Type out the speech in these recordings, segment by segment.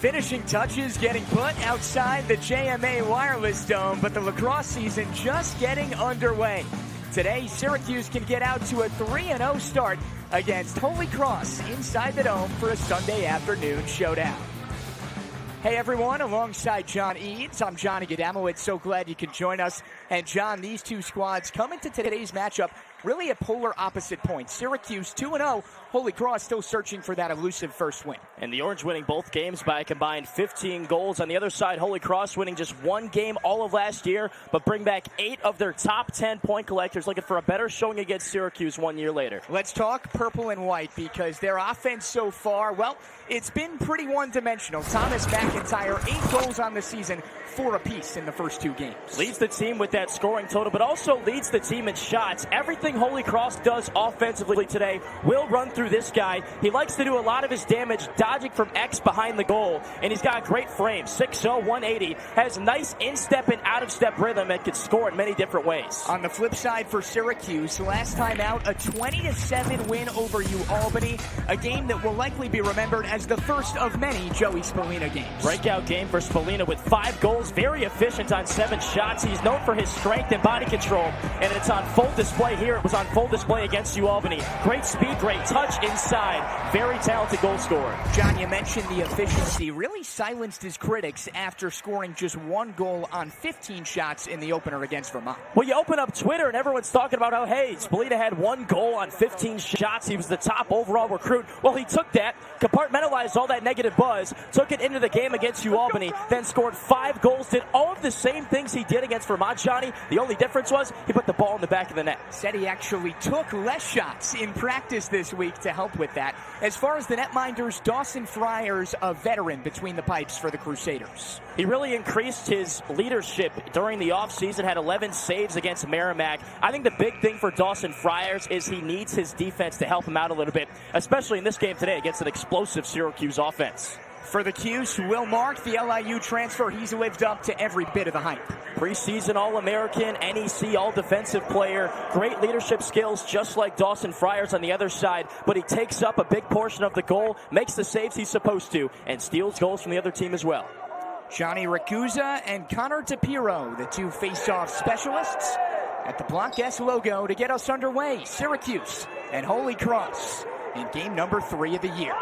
Finishing touches getting put outside the JMA Wireless Dome, but the lacrosse season just getting underway. Today, Syracuse can get out to a 3-0 start against Holy Cross inside the Dome for a Sunday afternoon showdown. Hey everyone, alongside John Eads, I'm Johnny Gadamowitz. So glad you could join us. And John, these two squads come into today's matchup really at polar opposite points. Syracuse 2-0, Holy Cross still searching for that elusive first win. And the Orange winning both games by a combined 15 goals. On the other side, Holy Cross winning just one game all of last year, but bring back 8 of their top 10 point collectors, looking for a better showing against Syracuse 1 year later. Let's talk purple and white, because their offense so far, well, it's been pretty one-dimensional. Thomas McIntyre, 8 goals on the season, 4 apiece in the first 2 games. Leads the team with that scoring total, but also leads the team in shots. Everything Holy Cross does offensively today will run through this guy. He likes to do a lot of his damage dodging from X behind the goal, and he's got a great frame. 6'0", 180, has nice in-step and out-of-step rhythm and can score in many different ways. On the flip side for Syracuse, last time out, a 20-7 win over UAlbany, a game that will likely be remembered as the first of many Joey Spallina games. Breakout game for Spallina with 5 goals, very efficient on 7 shots. He's known for his strength and body control, and it's on full display here. It was on full display against UAlbany. Great speed, great touch inside. Very talented goal scorer. John, you mentioned the efficiency. Really silenced his critics after scoring just 1 goal on 15 shots in the opener against Vermont. Well, you open up Twitter and everyone's talking about how, hey, Spallina had 1 goal on 15 shots. He was the top overall recruit. Well, he took that, compartmentalized all that negative buzz, took it into the game against UAlbany, then scored 5 goals, did all of the same things he did against Vermont, Johnny. The only difference was he put the ball in the back of the net. Said he actually took less shots in practice this week to help with that. As far as the netminders, Dawson Fryer's a veteran between the pipes for the Crusaders. He really increased his leadership during the offseason, had 11 saves against Merrimack. I think the big thing for Dawson Fryers is he needs his defense to help him out a little bit, especially in this game today against an explosive Syracuse offense. For the Cuse, Will Mark, the LIU transfer, he's lived up to every bit of the hype. Preseason All-American, NEC All-Defensive Player, great leadership skills just like Dawson Fryers on the other side, but he takes up a big portion of the goal, makes the saves he's supposed to, and steals goals from the other team as well. Johnny Ragusa and Connor DePiro, the 2 face-off specialists, at the Block S logo to get us underway. Syracuse and Holy Cross in game number 3 of the year.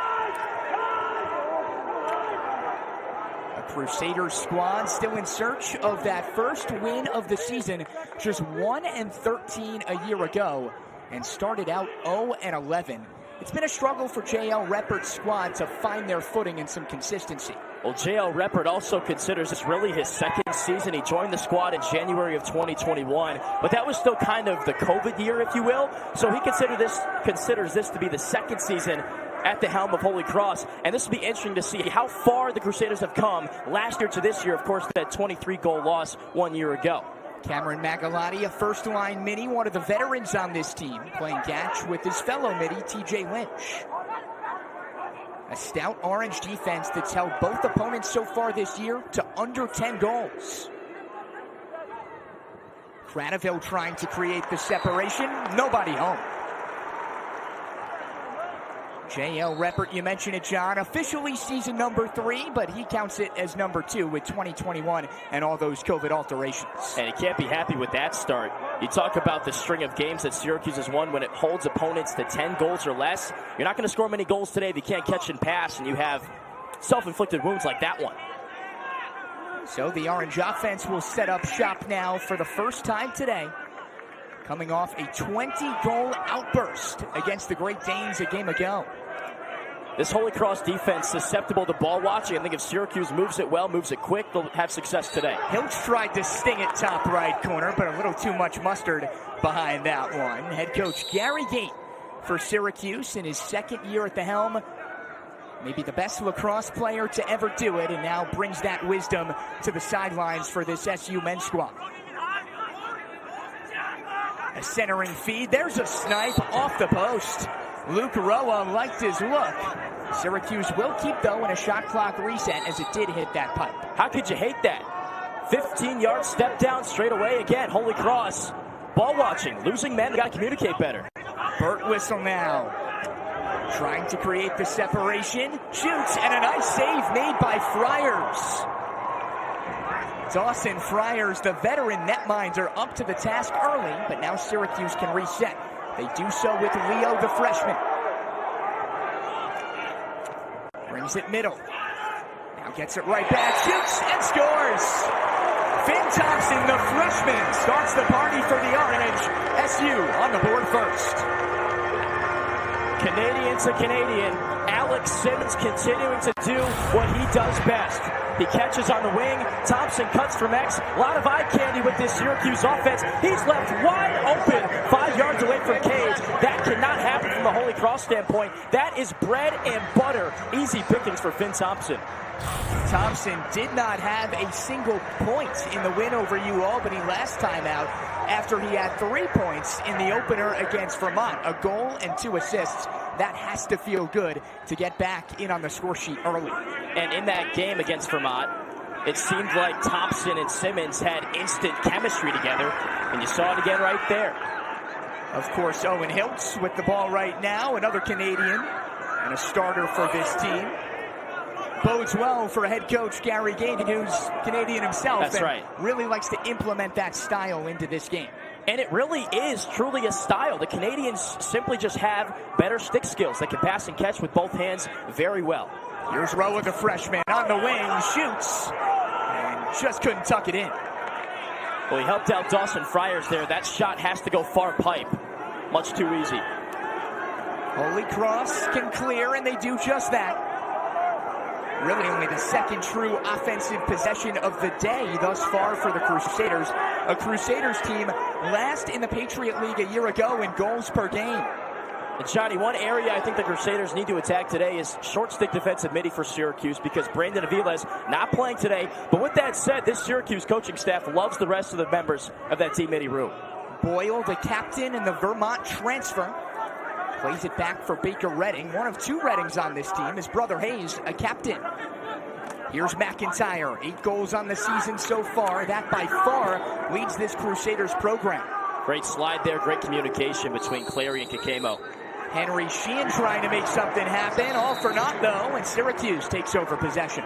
Crusaders squad still in search of that first win of the season, just 1-13 a year ago, and started out 0-11. It's been a struggle for J.L. Reppert's squad to find their footing and some consistency. Well, J.L. Reppert also considers this really his second season. He joined the squad in January of 2021, but that was still kind of the COVID year, if you will. So he considers this to be the second season at the helm of Holy Cross, and this will be interesting to see how far the Crusaders have come last year to this year. Of course, that 23-goal loss 1 year ago. Cameron Magalotti, a first-line midi, one of the veterans on this team, playing catch with his fellow midi, TJ Lynch. A stout Orange defense that's held both opponents so far this year to under 10 goals. Cradaville trying to create the separation, nobody home. J.L. Reppert, you mentioned it, John, officially season number 3, but he counts it as number 2 with 2021 and all those COVID alterations. And he can't be happy with that start. You talk about the string of games that Syracuse has won when it holds opponents to 10 goals or less. You're not going to score many goals today if you can't catch and pass, and you have self-inflicted wounds like that one. So the Orange offense will set up shop now for the first time today, coming off a 20-goal outburst against the Great Danes a game ago. This Holy Cross defense susceptible to ball watching. I think if Syracuse moves it well, moves it quick, they'll have success today. Hiltz tried to sting it top right corner, but a little too much mustard behind that one. Head coach Gary Gate for Syracuse in his second year at the helm. Maybe the best lacrosse player to ever do it, and now brings that wisdom to the sidelines for this SU men's squad. A centering feed. There's a snipe off the post. Luke Roa liked his look. Syracuse will keep, though, in a shot clock reset as it did hit that pipe. How could you hate that? 15-yard step down straight away again. Holy Cross. Ball watching. Losing men. Got to communicate better. Burt whistle now. Trying to create the separation. Shoots, and a nice save made by Friars. Dawson Friars, the veteran netminder, up to the task early, but now Syracuse can reset. They do so with Leo, the freshman. Brings it middle. Now gets it right back, shoots, and scores! Finn Thompson, the freshman, starts the party for the Orange. SU on the board first. Canadian to Canadian, Alex Simmons continuing to do what he does best. He catches on the wing. Thompson cuts from X. A lot of eye candy with this Syracuse offense. He's left wide open, 5 yards away from Cage. That cannot happen from the Holy Cross standpoint. That is bread and butter. Easy pickings for Finn Thompson. Thompson did not have a single point in the win over Albany last time out after he had 3 points in the opener against Vermont. A goal and 2 assists. That has to feel good to get back in on the score sheet early. And in that game against Vermont, it seemed like Thompson and Simmons had instant chemistry together, and you saw it again right there. Of course, Owen Hiltz with the ball right now, another Canadian, and a starter for this team. Bodes well for head coach Gary Gayton, who's Canadian himself. That's right. Really likes to implement that style into this game. And it really is truly a style. The Canadians simply just have better stick skills. They can pass and catch with both hands very well. Here's Roa, the freshman, on the wing, shoots, and just couldn't tuck it in. Well, he helped out Dawson Friars there. That shot has to go far pipe. Much too easy. Holy Cross can clear, and they do just that. Really only the second true offensive possession of the day thus far for the Crusaders. A Crusaders team last in the Patriot League a year ago in goals per game. And Johnny, one area I think the Crusaders need to attack today is short stick defensive midi for Syracuse, because Brandon Aviles not playing today. But with that said, this Syracuse coaching staff loves the rest of the members of that team midi room. Boyle, the captain, and the Vermont transfer, plays it back for Baker Redding. One of 2 Reddings on this team. His brother Hayes, a captain. Here's McIntyre, 8 goals on the season so far. That by far leads this Crusaders program. Great slide there, great communication between Clary and Kakemo. Henry Sheehan trying to make something happen. All for naught, though, and Syracuse takes over possession.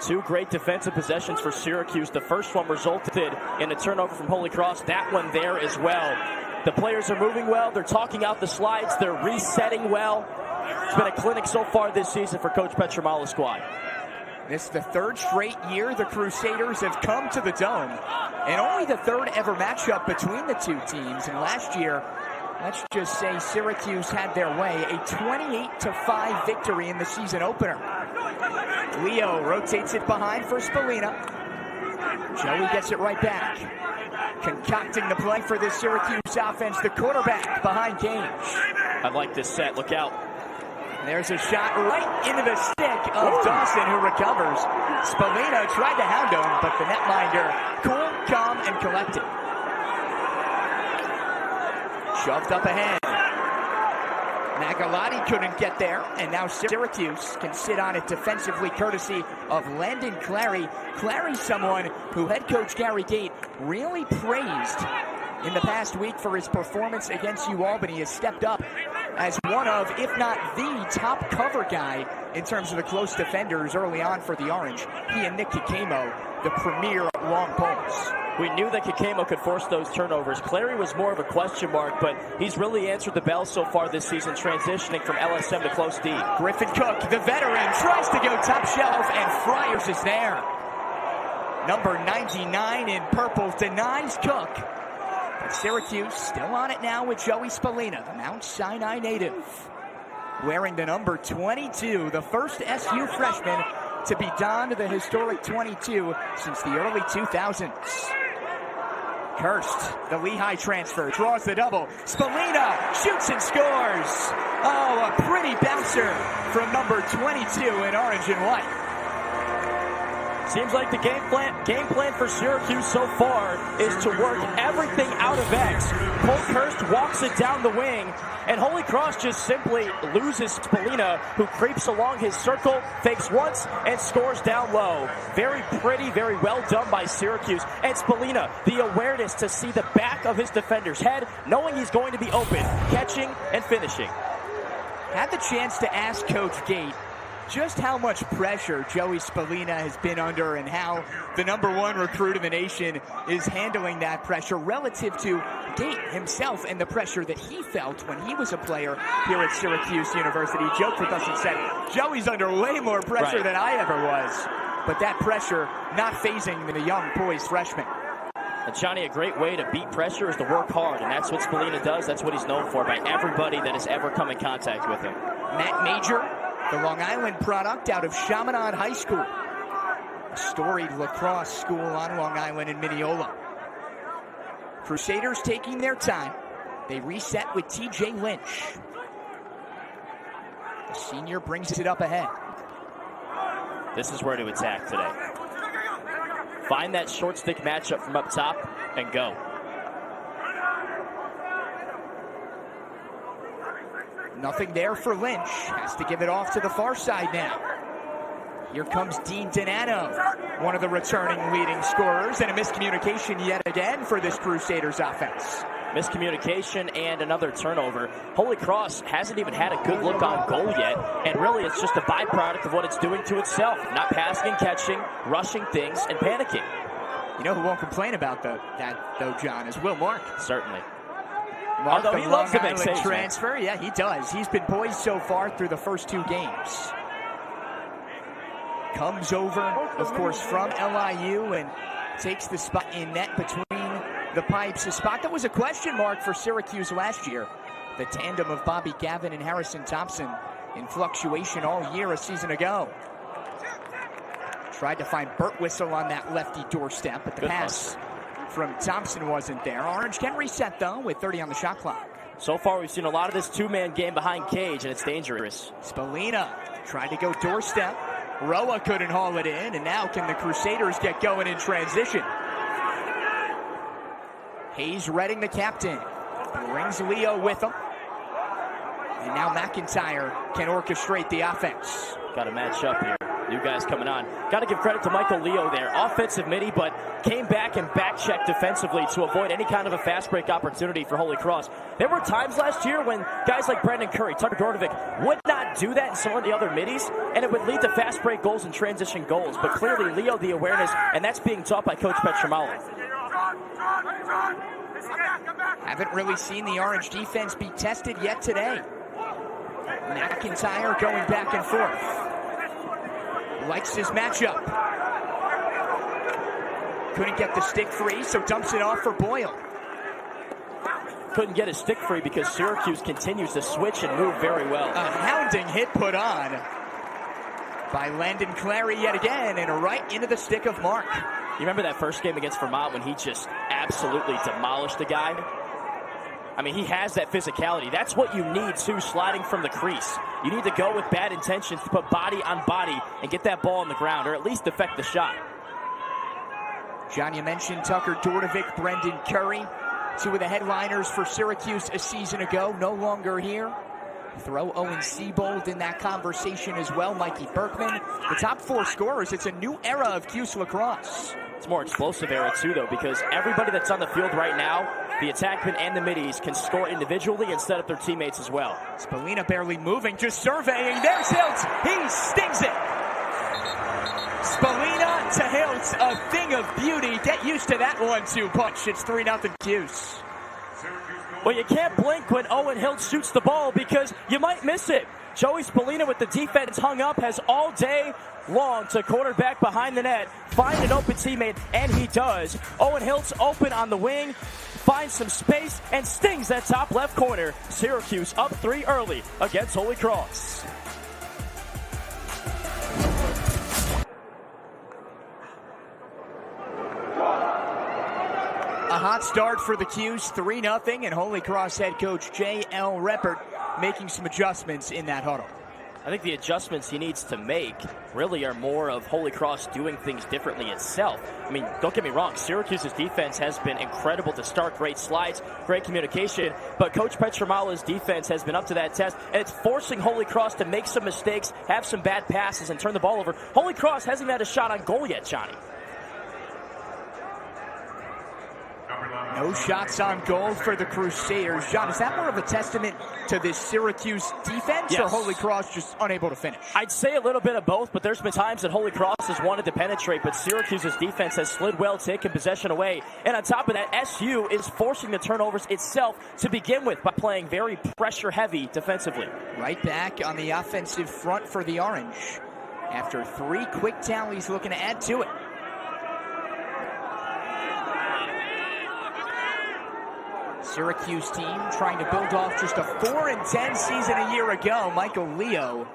2 great defensive possessions for Syracuse. The first one resulted in a turnover from Holy Cross. That one there as well. The players are moving well. They're talking out the slides. They're resetting well. It's been a clinic so far this season for Coach Petramala's squad. This is the 3rd straight year the Crusaders have come to the Dome, and only the 3rd ever matchup between the 2 teams. And last year, let's just say Syracuse had their way, a 28-5 victory in the season opener. Leo rotates it behind for Spallina. Joey gets it right back. Concocting the play for this Syracuse offense, the quarterback behind Gage. I like this set, look out. There's a shot right into the stick of Dawson, who recovers. Spallina tried to hound him, but the netminder cool, calm, and collected. Shoved up ahead. Magalotti couldn't get there, and now Syracuse can sit on it defensively courtesy of Landon Clary. Clary's someone who head coach Gary Gate really praised in the past week for his performance against Albany. Has stepped up as one of, if not the top cover guy in terms of the close defenders early on for the Orange. He and Nick Kakemo, the premier long poles. We knew that Kakemo could force those turnovers. Clary was more of a question mark, but he's really answered the bell so far this season, transitioning from LSM to close D. Griffin Cook, the veteran, tries to go top shelf, and Friars is there. Number 99 in purple denies Cook. But Syracuse still on it now with Joey Spallina, the Mount Sinai native. Wearing the number 22, the first SU freshman to be donned the historic 22 since the early 2000s. Kirst, the Lehigh transfer, draws the double. Spallina shoots and scores. Oh, a pretty bouncer from number 22 in orange and white. Seems like the game plan for Syracuse so far is to work everything out of X. Cole Kirst walks it down the wing, and Holy Cross just simply loses Spallina, who creeps along his circle, fakes once, and scores down low. Very pretty, very well done by Syracuse. And Spallina, the awareness to see the back of his defender's head, knowing he's going to be open, catching and finishing. Had the chance to ask Coach Gate just how much pressure Joey Spallina has been under and how the #1 recruit in the nation is handling that pressure relative to Gate himself and the pressure that he felt when he was a player here at Syracuse University. He joked with us and said, Joey's under way more pressure than I ever was. But that pressure not phasing the young, poised freshman. And Johnny, a great way to beat pressure is to work hard, and that's what Spallina does. That's what he's known for by everybody that has ever come in contact with him. Matt Major, the Long Island product out of Chaminade High School, a storied lacrosse school on Long Island in Mineola. Crusaders taking their time. They reset with TJ Lynch. The senior brings it up ahead. This is where to attack today. Find that short stick matchup from up top and go. Nothing there for Lynch. Has to give it off to the far side now. Here comes Dean Donato, one of the returning leading scorers, and a miscommunication yet again for this Crusaders offense. Miscommunication and another turnover. Holy Cross hasn't even had a good look on goal yet, and really it's just a byproduct of what it's doing to itself. Not passing and catching, rushing things, and panicking. You know who won't complain about that, though, John, is Will Mark. Certainly. Mark, although he loves to make saves. Transfer, yeah, he does. He's been poised so far through the first 2 games. Comes over, of course, from LIU and takes the spot in net between the pipes. A spot that was a question mark for Syracuse last year. The tandem of Bobby Gavin and Harrison Thompson in fluctuation all year a season ago. Tried to find Burt Whistle on that lefty doorstep, but the pass from Thompson wasn't there. Orange can reset, though, with 30 on the shot clock. So far, we've seen a lot of this 2-man game behind cage, and it's dangerous. Spallina tried to go doorstep. Roa couldn't haul it in, and now can the Crusaders get going in transition? Hayes Redding, the captain, brings Leo with him. And now McIntyre can orchestrate the offense. Got to match up here. New guys coming on. Got to give credit to Michael Leo there. Offensive midi, but came back and back-checked defensively to avoid any kind of a fast break opportunity for Holy Cross. There were times last year when guys like Brandon Curry, Tucker Dordovic would not do that in some of the other middies, and it would lead to fast break goals and transition goals. But clearly, Leo, the awareness, and that's being taught by Coach Petramala. Haven't really seen the Orange defense be tested yet today. McIntyre going back and forth. Likes his matchup. Couldn't get the stick free, so dumps it off for Boyle. Couldn't get his stick free because Syracuse continues to switch and move very well. A hounding hit put on by Landon Clary yet again, and right into the stick of Mark. You remember that first game against Vermont when he just absolutely demolished the guy? I mean, he has that physicality. That's what you need, too, sliding from the crease. You need to go with bad intentions to put body on body and get that ball on the ground, or at least affect the shot. John, you mentioned Tucker Dordovic, Brendan Curry, 2 of the headliners for Syracuse a season ago, no longer here. Throw Owen Seabold in that conversation as well, Mikey Berkman. The top 4 scorers, it's a new era of Cuse lacrosse. It's a more explosive era, too, though, because everybody that's on the field right now, the attackmen and the middies, can score individually and set up their teammates as well. Spallina barely moving, just surveying. There's Hiltz. He stings it. Spallina to Hiltz, a thing of beauty. Get used to that 1-2 punch. It's 3-0 Cuse. Well, you can't blink when Owen Hiltz shoots the ball because you might miss it. Joey Spallina with the defense hung up has all day long to quarterback behind the net, find an open teammate, and he does. Owen Hiltz open on the wing, finds some space, and stings that top left corner. Syracuse up 3 early against Holy Cross. A hot start for the Cuse, 3-0, and Holy Cross head coach J.L. Reppert making some adjustments in that huddle. I think the adjustments he needs to make really are more of Holy Cross doing things differently itself. I mean, don't get me wrong, Syracuse's defense has been incredible to start. Great slides, great communication, but Coach Petramala's defense has been up to that test, and it's forcing Holy Cross to make some mistakes, have some bad passes, and turn the ball over. Holy Cross hasn't had a shot on goal yet, Johnny. No shots on goal for the Crusaders. John, is that more of a testament to this Syracuse defense, yes, or Holy Cross just unable to finish? I'd say a little bit of both, but there's been times that Holy Cross has wanted to penetrate, but Syracuse's defense has slid well, taken possession away. And on top of that, SU is forcing the turnovers itself to begin with by playing very pressure-heavy defensively. Right back on the offensive front for the Orange. After 3 quick tallies, looking to add to it. Syracuse team trying to build off just a 4-10 season a year ago. Michael Leo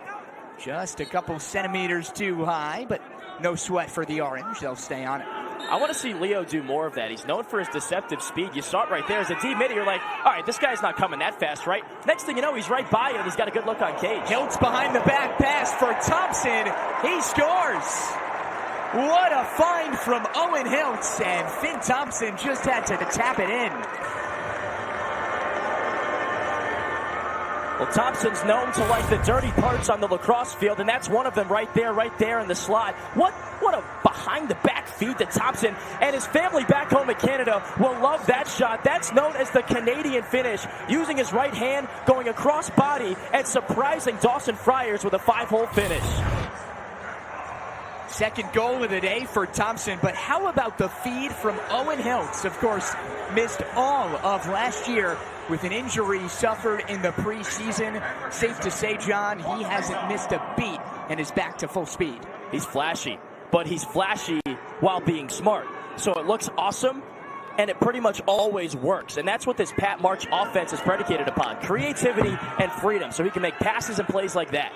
just a couple centimeters too high, but no sweat for the Orange. They'll stay on it. I want to see Leo do more of that. He's known for his deceptive speed. You saw it right there. As a D-mid, you're like, all right, this guy's not coming that fast, right? Next thing you know, he's right by you, and he's got a good look on Cage. Hiltz behind the back pass for Thompson. He scores. What a find from Owen Hiltz, and Finn Thompson just had to tap it in. Well, Thompson's known to like the dirty parts on the lacrosse field, and that's one of them right there in the slot. What a behind-the-back feed to Thompson, and his family back home in Canada will love that shot. That's known as the Canadian finish, using his right hand, going across body, and surprising Dawson Friars with a 5-hole finish. Second goal of the day for Thompson, but how about the feed from Owen Hiltz? Of course, missed all of last year with an injury suffered in the preseason. Safe to say, John, he hasn't missed a beat and is back to full speed. He's flashy, but he's flashy while being smart. So it looks awesome, and it pretty much always works. And that's what this Pat March offense is predicated upon, creativity and freedom, so he can make passes and plays like that.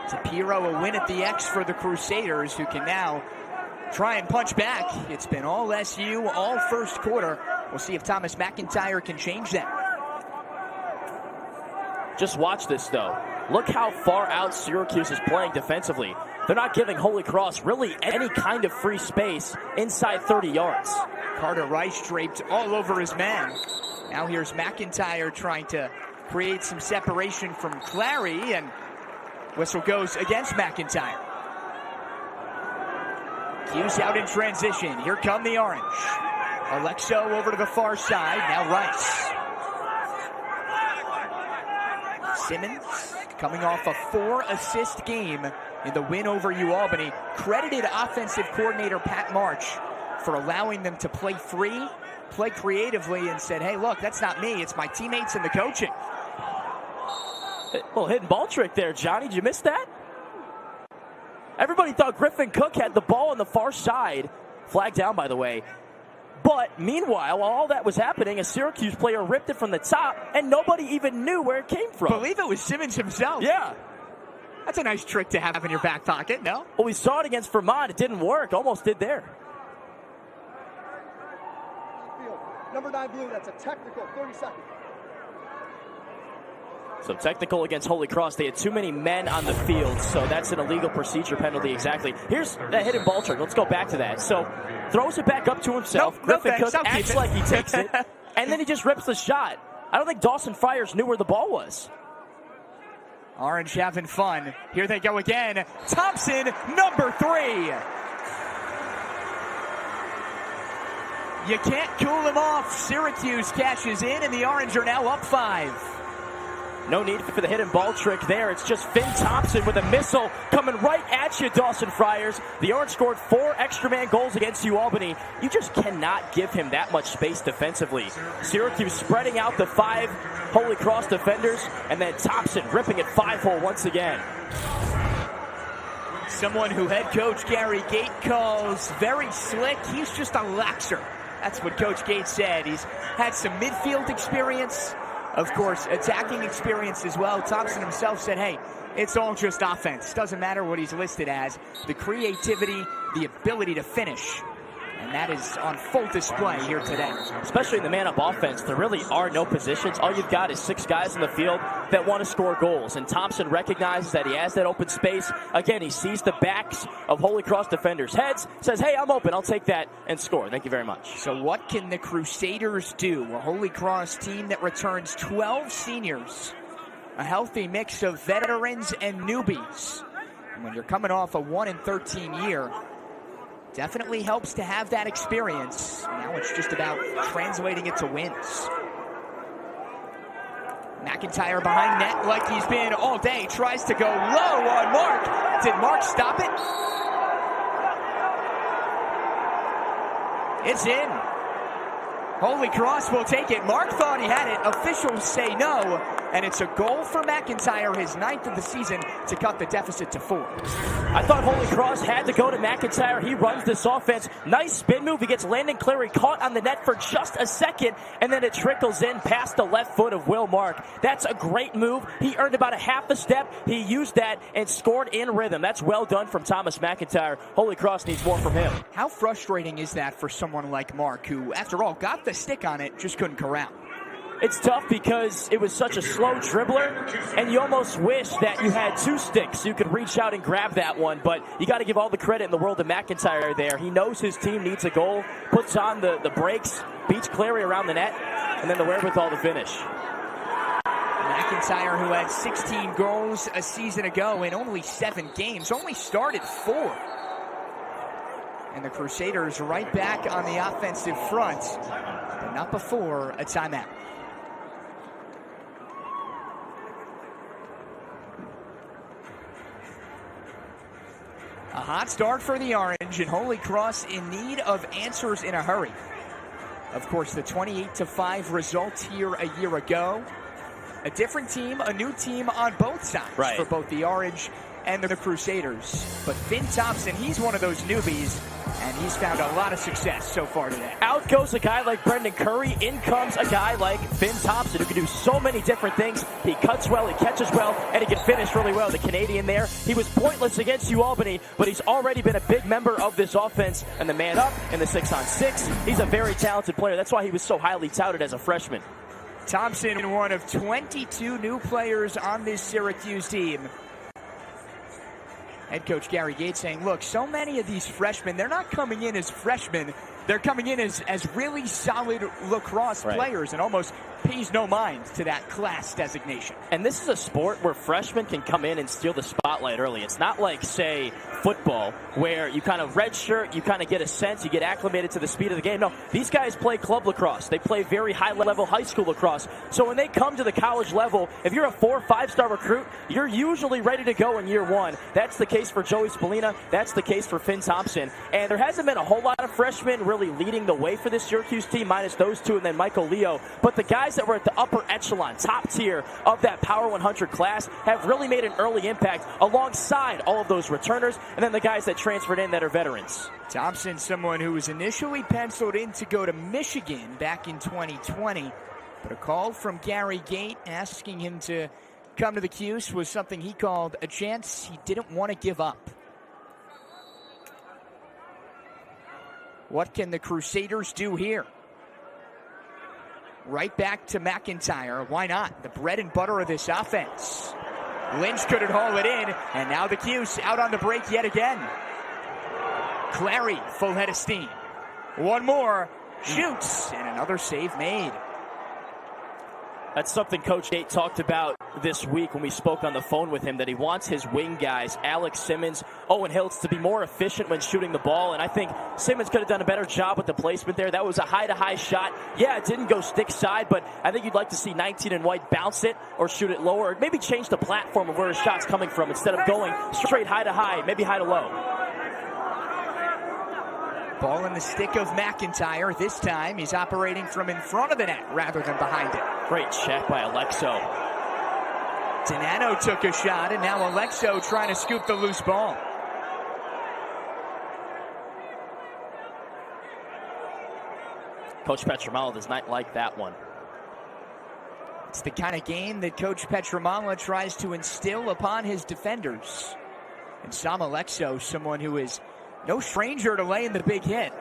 Tapiro, a win at the X for the Crusaders, who can now try and punch back. It's been all SU, all first quarter. We'll see if Thomas McIntyre can change that. Just watch this, though. Look how far out Syracuse is playing defensively. They're not giving Holy Cross really any kind of free space inside 30 yards. Carter Rice draped all over his man. Now here's McIntyre trying to create some separation from Clary, and whistle goes against McIntyre. Hughes out in transition. Here come the Orange. Alexo over to the far side. Now Rice. Simmons coming off a 4-assist game in the win over UAlbany. Credited offensive coordinator Pat March for allowing them to play free, play creatively, and said, hey, look, that's not me. It's my teammates and the coaching. Well, hidden ball trick there, Johnny. Did you miss that? Everybody thought Griffin Cook had the ball on the far side. Flag down, by the way. But meanwhile, while all that was happening, a Syracuse player ripped it from the top, and nobody even knew where it came from. I believe it was Simmons himself. Yeah. That's a nice trick to have in your back pocket, no? Well, we saw it against Vermont. It didn't work. Almost did there. Number 9 blue, that's a technical, 30 seconds. So technical against Holy Cross. They had too many men on the field, so that's an illegal procedure penalty exactly. Here's that hidden ball trick. Let's go back to that. So throws it back up to himself. Nope, Griffin Cook acts like he takes it, and then he just rips the shot. I don't think Dawson Friars knew where the ball was. Orange having fun. Here they go again. Thompson, number 3. You can't cool them off. Syracuse cashes in, and the Orange are now up 5. No need for the hidden ball trick there. It's just Finn Thompson with a missile coming right at you, Dawson Friars. The Orange scored 4 extra man goals against UAlbany. You just cannot give him that much space defensively. Syracuse spreading out the 5 Holy Cross defenders, and then Thompson ripping it 5-hole once again. Someone who head coach Gary Gate calls very slick. He's just a laxer. That's what Coach Gate said. He's had some midfield experience. Of course, attacking experience as well. Thompson himself said, hey, it's all just offense. Doesn't matter what he's listed as. The creativity, the ability to finish. And that is on full display here today. Especially in the man-up offense, there really are no positions. All you've got is 6 guys in the field that want to score goals. And Thompson recognizes that he has that open space. Again, he sees the backs of Holy Cross defenders' heads, says, hey, I'm open, I'll take that, and score. Thank you very much. So what can the Crusaders do? A Holy Cross team that returns 12 seniors. A healthy mix of veterans and newbies. And when you're coming off a 1-13 year, Definitely helps to have that experience. Now it's just about translating it to wins. McIntyre behind net like he's been all day. Tries to go low on Mark. Did Mark stop it? It's in. Holy Cross will take it. Mark thought he had it. Officials say no. And it's a goal for McIntyre, his 9th of the season, to cut the deficit to 4. I thought Holy Cross had to go to McIntyre. He runs this offense. Nice spin move. He gets Landon Cleary caught on the net for just a second, and then it trickles in past the left foot of Will Mark. That's a great move. He earned about a half a step. He used that and scored in rhythm. That's well done from Thomas McIntyre. Holy Cross needs more from him. How frustrating is that for someone like Mark, who, after all, got the stick on it, just couldn't corral? It's tough because it was such a slow dribbler, and you almost wish that you had 2 sticks so you could reach out and grab that one. But you got to give all the credit in the world to McIntyre there. He knows his team needs a goal, puts on the brakes, beats Cleary around the net, and then the wherewithal to finish. McIntyre, who had 16 goals a season ago in only 7 games, only started 4. And the Crusaders right back on the offensive front, but not before a timeout. A hot start for the Orange, and Holy Cross in need of answers in a hurry. Of course, the 28-5 result here a year ago. A different team, a new team on both sides for both the Orange and the Crusaders. But Finn Thompson, he's one of those newbies, and he's found a lot of success so far today. Out goes a guy like Brendan Curry. In comes a guy like Finn Thompson, who can do so many different things. He cuts well, he catches well, and he can finish really well. The Canadian there, he was pointless against UAlbany, but he's already been a big member of this offense. And the man up in the 6-on-6, he's a very talented player. That's why he was so highly touted as a freshman. Thompson, one of 22 new players on this Syracuse team. Head coach Gary Gates saying, look, so many of these freshmen, they're not coming in as freshmen. They're coming in as really solid lacrosse players, and almost pays no mind to that class designation. And this is a sport where freshmen can come in and steal the spotlight early. It's not like, say, football, where you kind of redshirt, you kind of get a sense, you get acclimated to the speed of the game. No, these guys play club lacrosse. They play very high-level high school lacrosse. So when they come to the college level, if you're a 4- or 5-star recruit, you're usually ready to go in year 1. That's the case for Joey Spallina. That's the case for Finn Thompson. And there hasn't been a whole lot of freshmen really leading the way for this Syracuse team, minus those 2 and then Michael Leo. But the guys that were at the upper echelon, top tier of that Power 100 class have really made an early impact alongside all of those returners and then the guys that transferred in that are veterans. Thompson, someone who was initially penciled in to go to Michigan back in 2020, but a call from Gary Gate asking him to come to the Cuse was something he called a chance he didn't want to give up. What can the Crusaders do here? Right back to McIntyre. Why not? The bread and butter of this offense. Lynch couldn't haul it in, and now the Cuse out on the break yet again. Clary, full head of steam. One more, shoots, and another save made. That's something Coach Gate talked about this week when we spoke on the phone with him, that he wants his wing guys, Alex Simmons, Owen Hiltz, to be more efficient when shooting the ball. And I think Simmons could have done a better job with the placement there. That was a high-to-high shot. Yeah, it didn't go stick side, but I think you'd like to see 19 and White bounce it or shoot it lower, or maybe change the platform of where his shot's coming from instead of going straight high-to-high, maybe high-to-low. Ball in the stick of McIntyre. This time he's operating from in front of the net rather than behind it. Great check by Alexo. Donano took a shot, and now Alexo trying to scoop the loose ball. Coach Petramala does not like that one. It's the kind of game that Coach Petramala tries to instill upon his defenders. And Sam Alexo, someone who is no stranger to laying the big hit.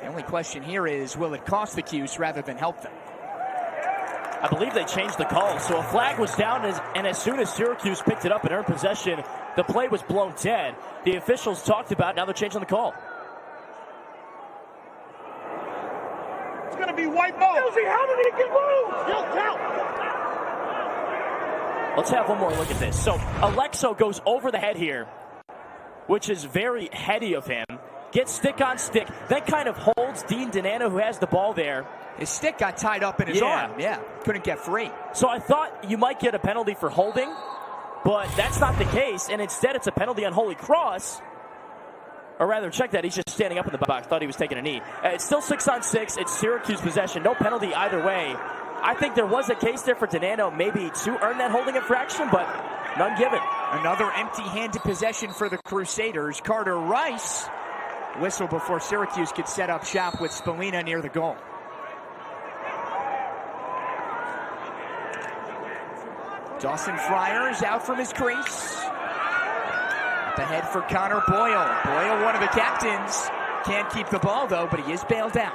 The only question here is, will it cost the Cuse rather than help them? I believe they changed the call. So a flag was down, and as soon as Syracuse picked it up and earned possession, the play was blown dead. The officials talked about it. Now they're changing the call. It's going to be white ball. How did he get moved? Let's have one more look at this. So Alexo goes over the head here, which is very heady of him. gets stick on stick, then kind of holds Dean Donano, who has the ball there. His stick got tied up in his arm. Yeah, couldn't get free. So I thought you might get a penalty for holding, but that's not the case, and instead it's a penalty on Holy Cross. Or rather, check that, he's just standing up in the box. Thought he was taking a knee. It's still 6-on-6. It's Syracuse possession. No penalty either way. I think there was a case there for Donano maybe to earn that holding infraction, but none given. Another empty-handed possession for the Crusaders. Carter Rice whistle before Syracuse could set up shop with Spallina near the goal. Dawson Friars out from his crease. Up ahead for Connor Boyle. Boyle, one of the captains. Can't keep the ball, though, but he is bailed out.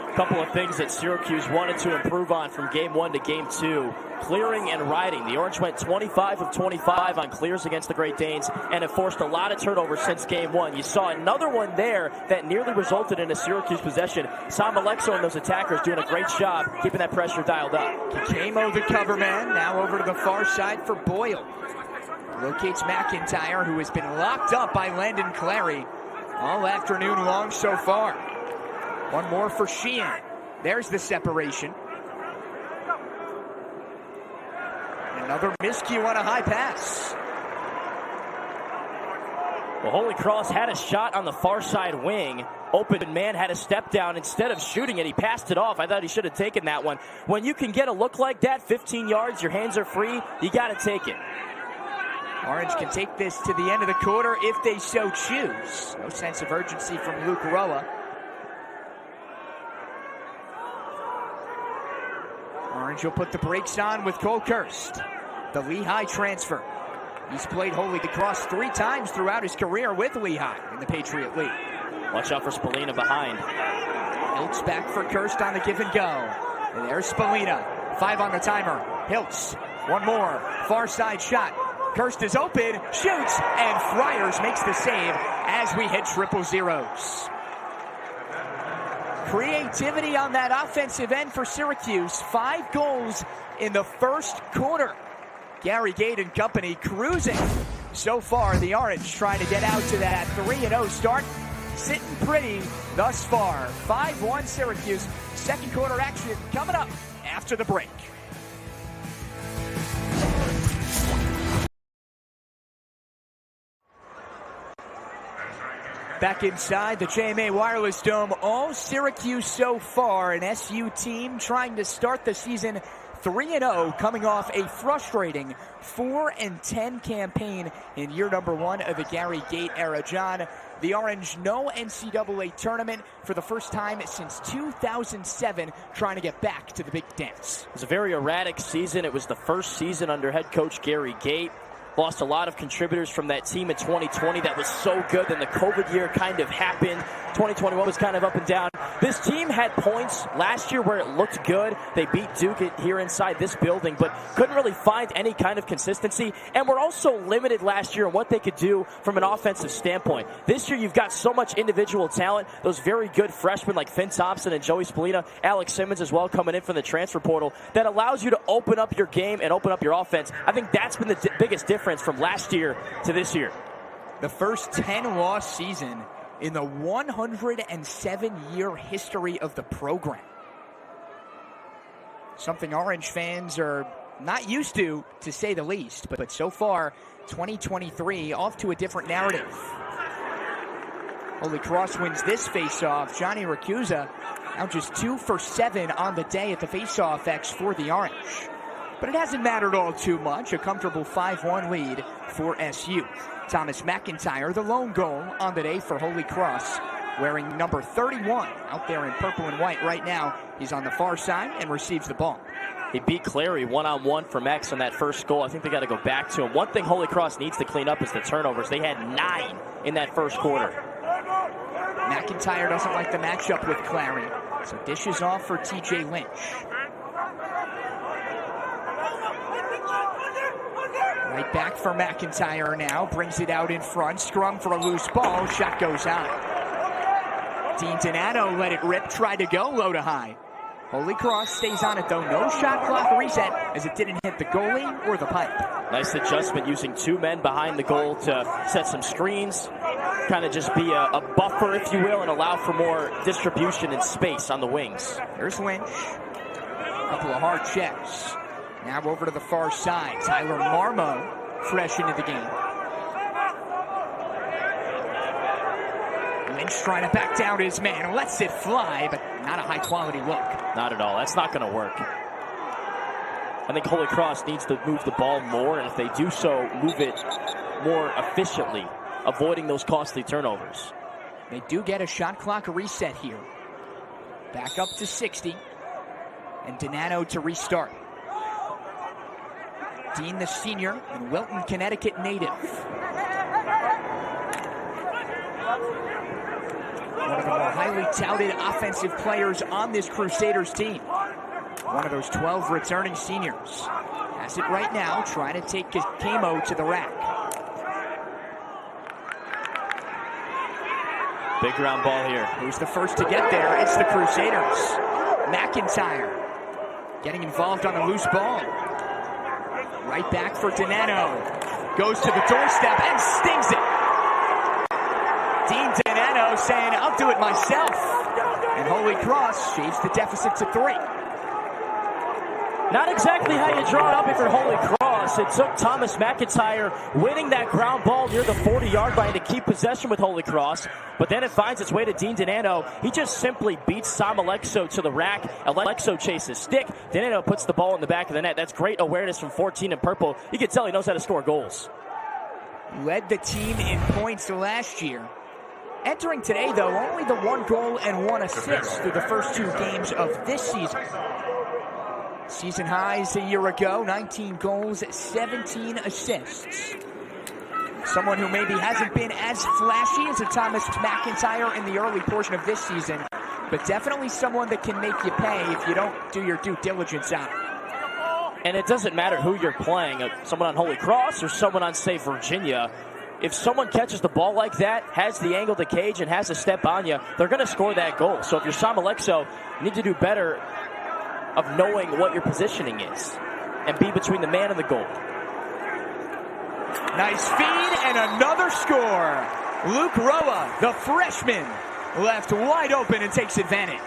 A couple of things that Syracuse wanted to improve on from Game 1 to Game 2. Clearing and riding. The Orange went 25 of 25 on clears against the Great Danes and have forced a lot of turnovers since Game 1. You saw another one there that nearly resulted in a Syracuse possession. Sam Alexo and those attackers doing a great job keeping that pressure dialed up. Kikemo, the cover man, now over to the far side for Boyle. Locates McIntyre, who has been locked up by Landon Clary all afternoon long so far. One more for Sheehan. There's the separation. Another miscue on a high pass. Well, Holy Cross had a shot on the far side wing. Open man had a step down. Instead of shooting it, he passed it off. I thought he should have taken that one. When you can get a look like that, 15 yards, your hands are free, you got to take it. Orange can take this to the end of the quarter if they so choose. No sense of urgency from Luke Roa. Orange will put the brakes on with Cole Kirst, the Lehigh transfer. He's played Holy Cross 3 times throughout his career with Lehigh in the Patriot League. Watch out for Spallina behind. Hiltz back for Kirst on the give and go. And there's Spallina. 5 on the timer. Hiltz. One more. Far side shot. Kirst is open. Shoots. And Friars makes the save as we hit triple zeros. Creativity on that offensive end for Syracuse. 5 goals in the first quarter. Gary Gate and company cruising. So far, the Orange trying to get out to that 3-0 start. Sitting pretty thus far. 5-1 Syracuse. Second quarter action coming up after the break. Back inside the JMA Wireless Dome, all Syracuse so far, an SU team trying to start the season 3-0, coming off a frustrating 4-10 campaign in year number 1 of the Gary Gate era. John, the Orange, no NCAA tournament for the first time since 2007, trying to get back to the big dance. It was a very erratic season. It was the first season under head coach Gary Gate. Lost a lot of contributors from that team in 2020 that was so good. Then the COVID year kind of happened. 2021 was kind of up and down. This team had points last year where it looked good. They beat Duke here inside this building, but couldn't really find any kind of consistency. And were also limited last year in what they could do from an offensive standpoint. This year, you've got so much individual talent. Those very good freshmen like Finn Thompson and Joey Spallina, Alex Simmons as well coming in from the transfer portal, that allows you to open up your game and open up your offense. I think that's been the biggest difference from last year to this year. The first 10-loss season in the 107-year history of the program. Something Orange fans are not used to say the least. But so far, 2023 off to a different narrative. Holy Cross wins this face-off. Johnny Racusa now just 2 for 7 on the day at the face-off X for the Orange. But it hasn't mattered all too much. A comfortable 5-1 lead for SU. Thomas McIntyre, the lone goal on the day for Holy Cross, wearing number 31 out there in purple and white right now. He's on the far side and receives the ball. He beat Clary one-on-one from X on that first goal. I think they got to go back to him. One thing Holy Cross needs to clean up is the turnovers. They had 9 in that first quarter. McIntyre doesn't like the matchup with Clary, so dishes off for TJ Lynch. Right back for McIntyre now. Brings it out in front. Scrum for a loose ball. Shot goes high. Dean Donano let it rip. Tried to go low to high. Holy Cross stays on it, though. No shot clock reset, as it didn't hit the goalie or the pipe. Nice adjustment using 2 men behind the goal to set some screens, kind of just be a buffer, if you will, and allow for more distribution and space on the wings. There's Lynch. A couple of hard checks. Now over to the far side. Tyler Marmo fresh into the game. Lynch trying to back down his man. Lets it fly, but not a high-quality look. Not at all. That's not going to work. I think Holy Cross needs to move the ball more, and if they do so, move it more efficiently, avoiding those costly turnovers. They do get a shot clock reset here. Back up to 60. And Donano to restart. Dean, the senior, and Wilton, Connecticut native. One of the more highly touted offensive players on this Crusaders team. One of those 12 returning seniors. Has it right now, trying to take Kamo to the rack. Big ground ball here. Who's the first to get there? It's the Crusaders. McIntyre getting involved on a loose ball. Right back for Donano. Goes to the doorstep and stings it. Dean Donano saying, I'll do it myself. And Holy Cross shaves the deficit to 3. Not exactly how you draw it up if you're Holy Cross. It took Thomas McIntyre winning that ground ball near the 40-yard line to keep possession with Holy Cross. But then it finds its way to Dean Donano. He just simply beats Alexo to the rack. Alexo chases stick. Donano puts the ball in the back of the net. That's great awareness from 14 in purple. You can tell he knows how to score goals. Led the team in points last year. Entering today, though, only the 1 goal and 1 assist through the first 2 games of this season. Season highs a year ago, 19 goals, 17 assists. Someone who maybe hasn't been as flashy as a Thomas McIntyre in the early portion of this season, but definitely someone that can make you pay if you don't do your due diligence on it. And it doesn't matter who you're playing, someone on Holy Cross or someone on, say, Virginia. If someone catches the ball like that, has the angle to cage, and has a step on you, they're going to score that goal. So if you're Alexo, you need to do better of knowing what your positioning is and be between the man and the goal. Nice feed and another score. Luke Roa, the freshman, left wide open and takes advantage.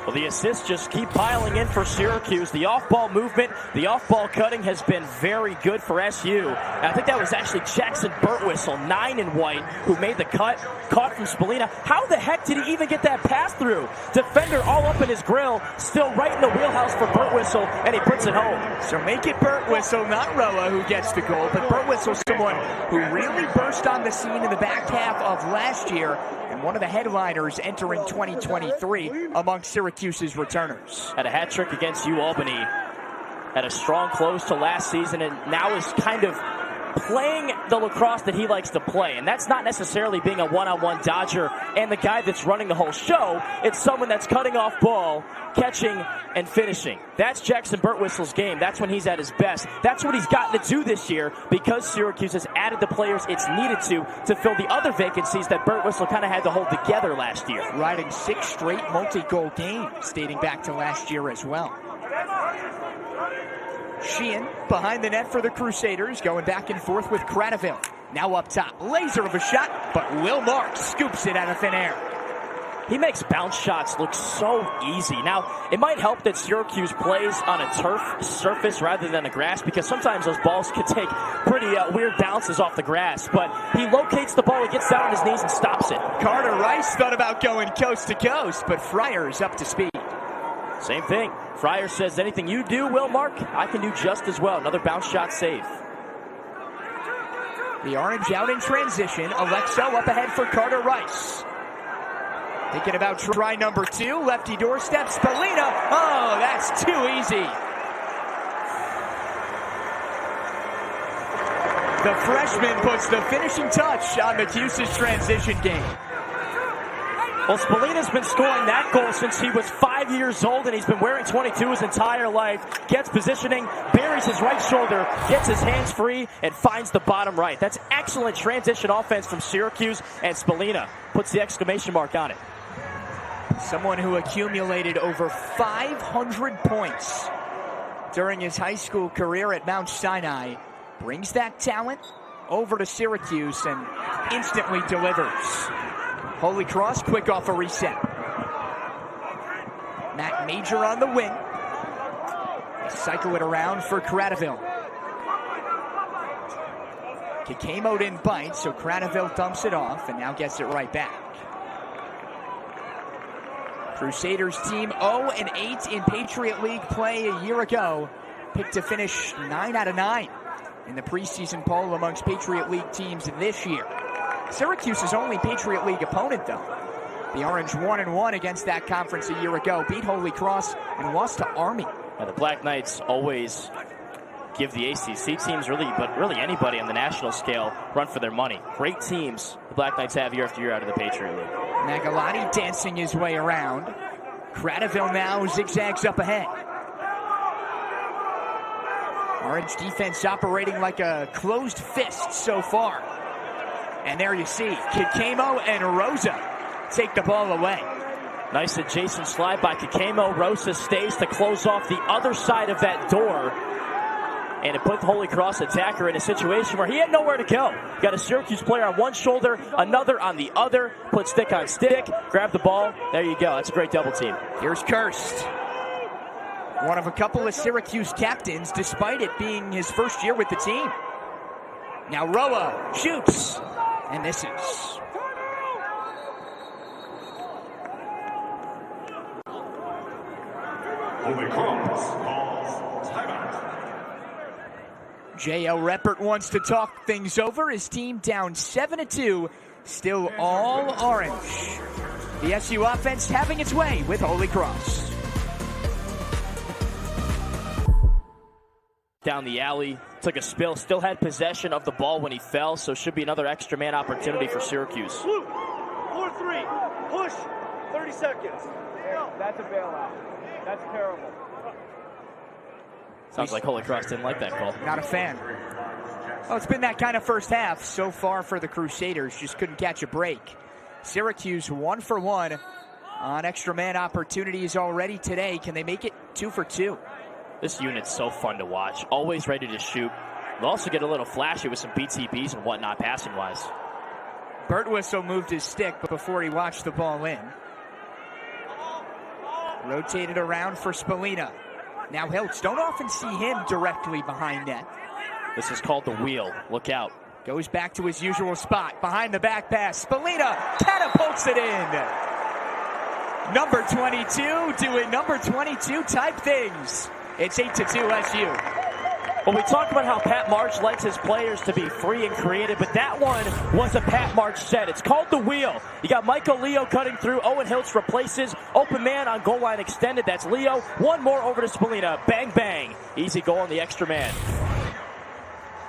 Well, the assists just keep piling in for Syracuse. The off-ball movement, the off-ball cutting has been very good for SU. And I think that was actually Jackson Burtwhistle, 9 in white, who made the cut, caught from Spallina. How the heck did he even get that pass through? Defender all up in his grill, still right in the wheelhouse for Burtwhistle, and he puts it home. So make it Burtwhistle, not Roa, who gets the goal, but Burtwhistle, someone who really burst on the scene in the back half of last year, and one of the headliners entering 2023 among Syracuse's returners. Had a hat trick against UAlbany. Had a strong close to last season, and now is kind of playing the lacrosse that he likes to play. And that's not necessarily being a one-on-one dodger and the guy that's running the whole show. It's someone that's cutting off ball, catching, and finishing. That's Jackson Burtwhistle's game. That's when he's at his best. That's what he's gotten to do this year because Syracuse has added the players it's needed to fill the other vacancies that Burtwhistle kind of had to hold together last year. Riding 6 straight multi-goal games dating back to last year as well. Sheehan behind the net for the Crusaders, going back and forth with Cradaville. Now up top, laser of a shot, but Will Marks scoops it out of thin air. He makes bounce shots look so easy. Now, it might help that Syracuse plays on a turf surface rather than a grass, because sometimes those balls can take pretty weird bounces off the grass. But he locates the ball, he gets down on his knees and stops it. Carter Rice thought about going coast to coast, but Fryer's up to speed. Same thing. Fryer says, anything you do, Will Mark, I can do just as well. Another bounce shot save. The Orange out in transition. Alexo up ahead for Carter Rice. Thinking about try number 2. Lefty doorstep. Spallina. Oh, that's too easy. The freshman puts the finishing touch on the Cuse's transition game. Well, Spallina's been scoring that goal since he was 5 years old, and he's been wearing 22 his entire life. Gets positioning, buries his right shoulder, gets his hands free, and finds the bottom right. That's excellent transition offense from Syracuse, and Spallina puts the exclamation mark on it. Someone who accumulated over 500 points during his high school career at Mount Sinai brings that talent over to Syracuse and instantly delivers. Holy Cross quick off a reset. Matt Major on the wing. Cycle it around for Cradaville. Kakemo didn't bite, so Cradaville dumps it off and now gets it right back. Crusaders team 0-8 in Patriot League play a year ago. Picked to finish 9 out of 9 in the preseason poll amongst Patriot League teams this year. Syracuse's only Patriot League opponent, though. The Orange 1-1 against that conference a year ago, beat Holy Cross and lost to Army. Now, the Black Knights always give the ACC teams, but really anybody on the national scale, run for their money. Great teams the Black Knights have year after year out of the Patriot League. Magalotti dancing his way around. Cradaville now zigzags up ahead. Orange defense operating like a closed fist so far. And there you see Kakemo and Rosa take the ball away. Nice adjacent slide by Kakemo. Rosa stays to close off the other side of that door. And it put the Holy Cross attacker in a situation where he had nowhere to go. Got a Syracuse player on one shoulder, another on the other. Put stick on stick, grab the ball. There you go. That's a great double team. Here's Kirst. One of a couple of Syracuse captains, despite it being his first year with the team. Now Roa shoots, and misses. Holy Cross calls timeout. J.L. Reppert wants to talk things over. His team down 7-2, still all orange. The SU offense having its way with Holy Cross. Down the alley, took a spill, still had possession of the ball when he fell, so should be another extra man opportunity for Syracuse. 4-3, push, 30 seconds. That's a bailout. That's terrible. Sounds like Holy Cross didn't like that call. Not a fan. Oh, it's been that kind of first half so far for the Crusaders. Just couldn't catch a break. Syracuse 1 for 1 on extra man opportunities already today. Can they make it 2 for 2? This unit's so fun to watch. Always ready to shoot. They'll also get a little flashy with some BTBs and whatnot passing-wise. Birtwistle moved his stick before he watched the ball in. Rotated around for Spallina. Now Hiltz, don't often see him directly behind net. This is called the wheel. Look out. Goes back to his usual spot. Behind the back pass. Spallina catapults it in. Number 22 doing number 22 type things. It's 8-2 SU. Well, we talked about how Pat March likes his players to be free and creative, but that one was a Pat March set. It's called the wheel. You got Michael Leo cutting through. Owen Hiltz replaces. Open man on goal line extended. That's Leo. One more over to Spallina. Bang, bang. Easy goal on the extra man.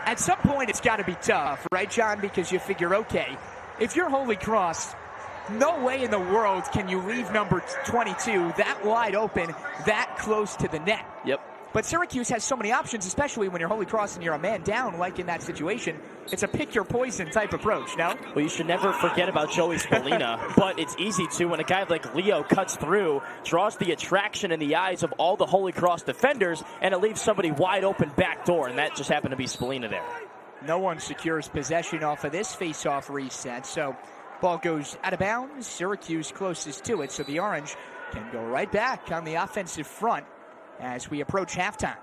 At some point, it's got to be tough, right, John? Because you figure, okay, if you're Holy Cross, no way in the world can you leave number 22 that wide open, that close to the net. Yep. But Syracuse has so many options, especially when you're Holy Cross and you're a man down, like in that situation. It's a pick-your-poison type approach, no? Well, you should never forget about Joey Spallina, but it's easy to when a guy like Leo cuts through, draws the attraction in the eyes of all the Holy Cross defenders, and it leaves somebody wide open back door, and that just happened to be Spallina there. No one secures possession off of this face-off reset, so ball goes out of bounds. Syracuse closest to it, so the Orange can go right back on the offensive front as we approach halftime.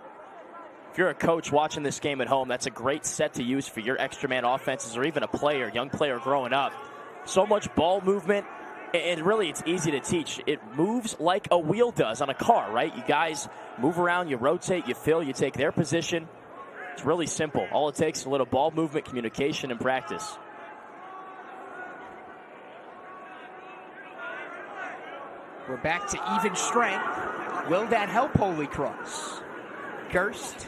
If you're a coach watching this game at home, that's a great set to use for your extra man offenses, or even a player, young player growing up. So much ball movement, and really it's easy to teach. It moves like a wheel does on a car, right? You guys move around, you rotate, you fill, you take their position. It's really simple. All it takes is a little ball movement, communication, and practice. We're back to even strength. Will that help Holy Cross? Kirst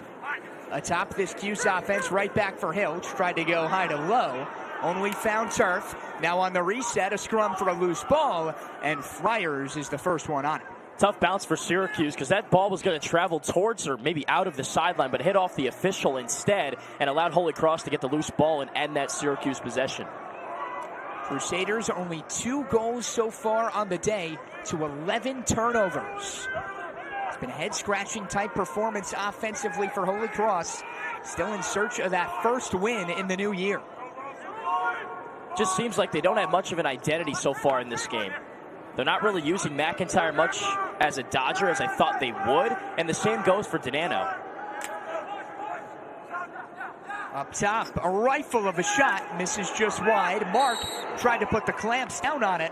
atop this Cuse offense, right back for Hiltz. Tried to go high to low. Only found turf. Now on the reset, a scrum for a loose ball, and Friars is the first one on it. Tough bounce for Syracuse because that ball was going to travel towards or maybe out of the sideline, but hit off the official instead and allowed Holy Cross to get the loose ball and end that Syracuse possession. Crusaders only 2 goals so far on the day to 11 turnovers. It's been a head-scratching type performance offensively for Holy Cross. Still in search of that first win in the new year. Just seems like they don't have much of an identity so far in this game. They're not really using McIntyre much as a Dodger as I thought they would, and the same goes for Danano. Up top, a rifle of a shot, misses just wide. Mark tried to put the clamps down on it,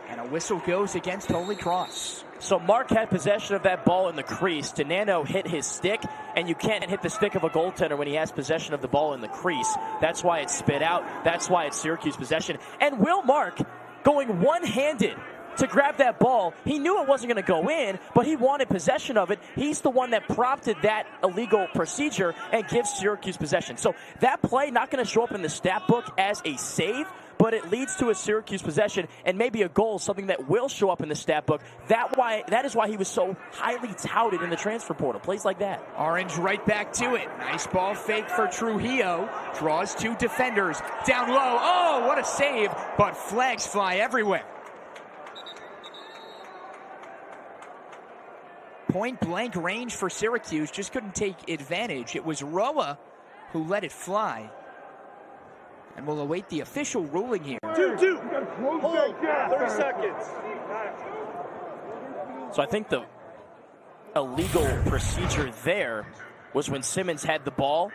and a whistle goes against Holy Cross. So Mark had possession of that ball in the crease. Danano hit his stick, and you can't hit the stick of a goaltender when he has possession of the ball in the crease. That's why it's spit out. That's why it's Syracuse possession. And Will Mark going one-handed to grab that ball. He knew it wasn't going to go in, but he wanted possession of it. He's the one that prompted that illegal procedure and gives Syracuse possession. So that play not going to show up in the stat book as a save, but it leads to a Syracuse possession and maybe a goal, something that will show up in the stat book. That is why he was so highly touted in the transfer portal. Plays like that. Orange right back to it. Nice ball fake for Trujillo. Draws 2 defenders. Down low. Oh, what a save, but flags fly everywhere. Point-blank range for Syracuse, just couldn't take advantage. It was Roa who let it fly. And we'll await the official ruling here. 2-2. Hold. 30 seconds. So I think the illegal procedure there was when Simmons had the ball.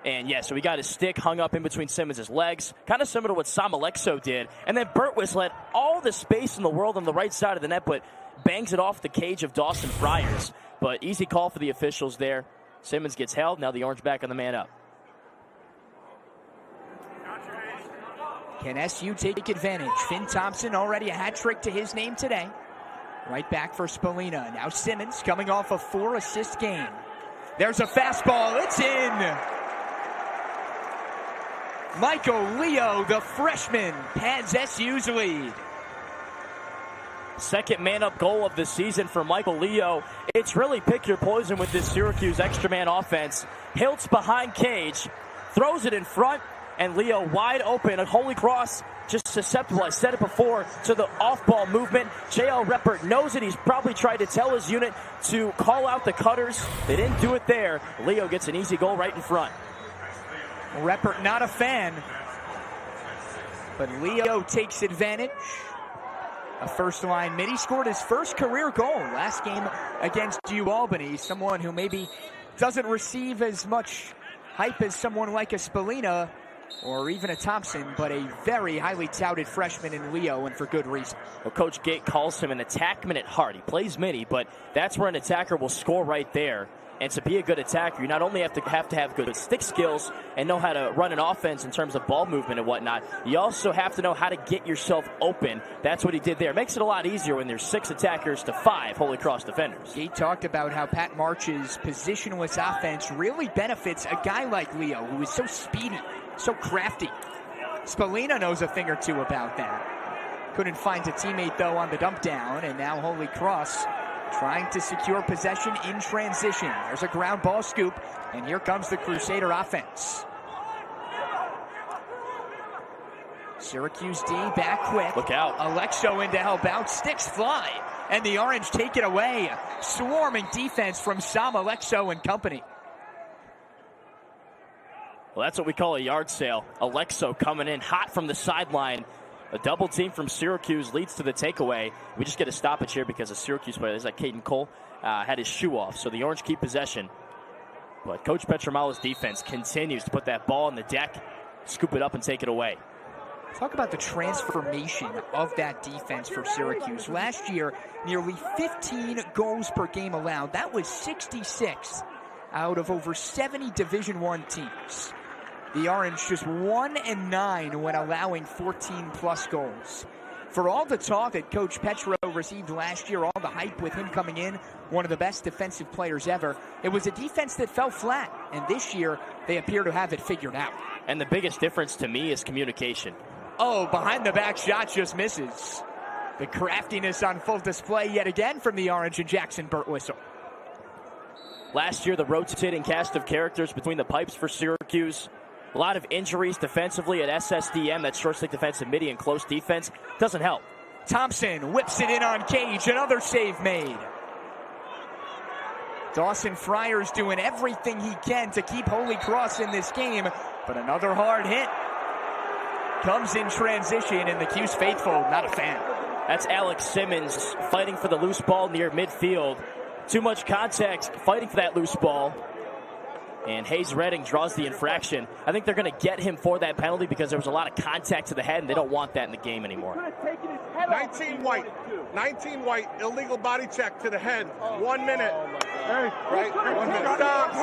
And yeah, so he got his stick hung up in between Simmons' legs, kind of similar to what Samolexo did. And then Bertwis let all the space in the world on the right side of the net, but bangs it off the cage of Dawson Friars. But easy call for the officials there. Simmons gets held. Now the Orange back on the man up. Can SU take advantage? Finn Thompson already a hat trick to his name today. Right back for Spallina. Now Simmons coming off a 4-assist game. There's a fastball. It's in. Michael Leo, the freshman, pads SU's lead. Second man-up goal of the season for Michael Leo. It's really pick your poison with this Syracuse extra man offense. Hiltz behind cage, throws it in front, and Leo wide open. Holy Cross just susceptible, I said it before, to the off-ball movement. J.L. Reppert knows it. He's probably tried to tell his unit to call out the cutters. They didn't do it there. Leo gets an easy goal right in front. Reppert not a fan, but Leo takes advantage. A first-line mid. He scored his first career goal last game against UAlbany. Someone who maybe doesn't receive as much hype as someone like a Spallina or even a Thompson, but a very highly touted freshman in Leo, and for good reason. Well, Coach Gate calls him an attackman at heart. He plays midi, but that's where an attacker will score right there. And to be a good attacker, you not only have to have good stick skills and know how to run an offense in terms of ball movement and whatnot, you also have to know how to get yourself open. That's what he did there. Makes it a lot easier when there's 6 attackers to 5 Holy Cross defenders. He talked about how Pat March's positionless offense really benefits a guy like Leo, who is so speedy, so crafty. Spallina knows a thing or two about that. Couldn't find a teammate, though, on the dump down, and now Holy Cross trying to secure possession in transition. There's a ground ball scoop, and here comes the Crusader offense. Syracuse D back quick. Look out. Alexo in to help out. Sticks fly, and the Orange take it away. Swarming defense from Sam Alexo and company. Well, that's what we call a yard sale. Alexo coming in hot from the sideline. A double team from Syracuse leads to the takeaway. We just get a stoppage here because a Syracuse player, there's that Caden Cole, had his shoe off. So the Orange keep possession. But Coach Petromala's defense continues to put that ball on the deck, scoop it up, and take it away. Talk about the transformation of that defense for Syracuse. Last year, nearly 15 goals per game allowed. That was 66 out of over 70 Division I teams. The Orange just 1-9 when allowing 14-plus goals. For all the talk that Coach Petro received last year, all the hype with him coming in, one of the best defensive players ever, it was a defense that fell flat. And this year, they appear to have it figured out. And the biggest difference to me is communication. Oh, behind the back shot just misses. The craftiness on full display yet again from the Orange and Jackson Birtwhistle. Last year, the rotating cast of characters between the pipes for Syracuse. A lot of injuries defensively at SSDM, that short stick defensive midi, and close defense doesn't help. Thompson whips it in on Cage. Another save made. Dawson Fryer's doing everything he can to keep Holy Cross in this game, but another hard hit comes in transition, and the Q's faithful not a fan. That's Alex Simmons fighting for the loose ball near midfield. Too much contact fighting for that loose ball. And Hayes Redding draws the infraction. I think they're going to get him for that penalty because there was a lot of contact to the head, and they don't want that in the game anymore. 19 white, illegal body check to the head. 1 minute. Right? 1 minute. Stop.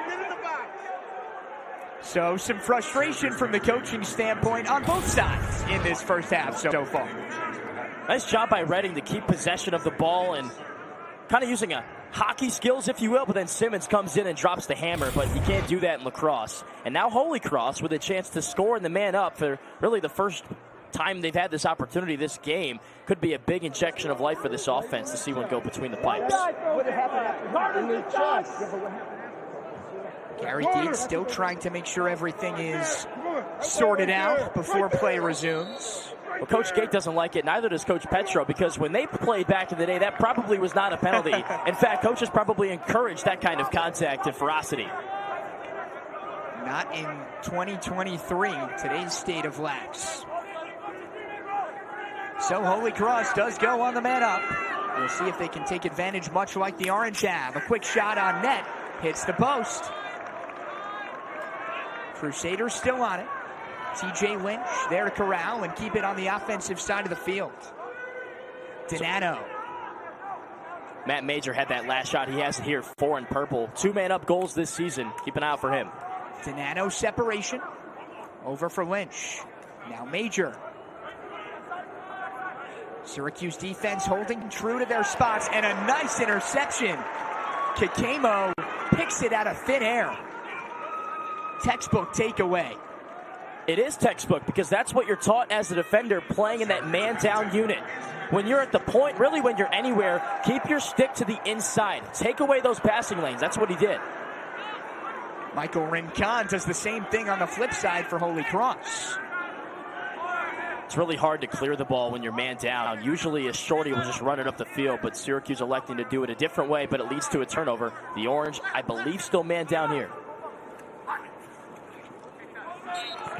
Get in the box. So some frustration from the coaching standpoint on both sides in this first half so far. Nice job by Redding to keep possession of the ball and kind of using a hockey skills, if you will, but then Simmons comes in and drops the hammer, but you can't do that in lacrosse. And now Holy Cross with a chance to score and the man up for really the first time they've had this opportunity this game. Could be a big injection of life for this offense to see one go between the pipes. Gary Deeds still trying to make sure everything is sorted out before play resumes. Well, Coach Gate doesn't like it, neither does Coach Petro, because when they played back in the day, that probably was not a penalty. In fact, coaches probably encouraged that kind of contact and ferocity. Not in 2023, today's state of lax. So Holy Cross does go on the man up. We'll see if they can take advantage, much like the Orange have. A quick shot on net, hits the post. Crusaders still on it. TJ Lynch there to corral and keep it on the offensive side of the field. Donato. Matt Major had that last shot. He has it here, 4 in purple. 2-man up goals this season. Keep an eye out for him. Donato separation. Over for Lynch. Now Major. Syracuse defense holding true to their spots, and a nice interception. Kakemo picks it out of thin air. Textbook takeaway. It is textbook because that's what you're taught as a defender playing in that man-down unit. When you're at the point, really when you're anywhere, keep your stick to the inside. Take away those passing lanes. That's what he did. Michael Rincon does the same thing on the flip side for Holy Cross. It's really hard to clear the ball when you're man down. Usually a shorty will just run it up the field, but Syracuse electing to do it a different way, but it leads to a turnover. The Orange, I believe, still man down here.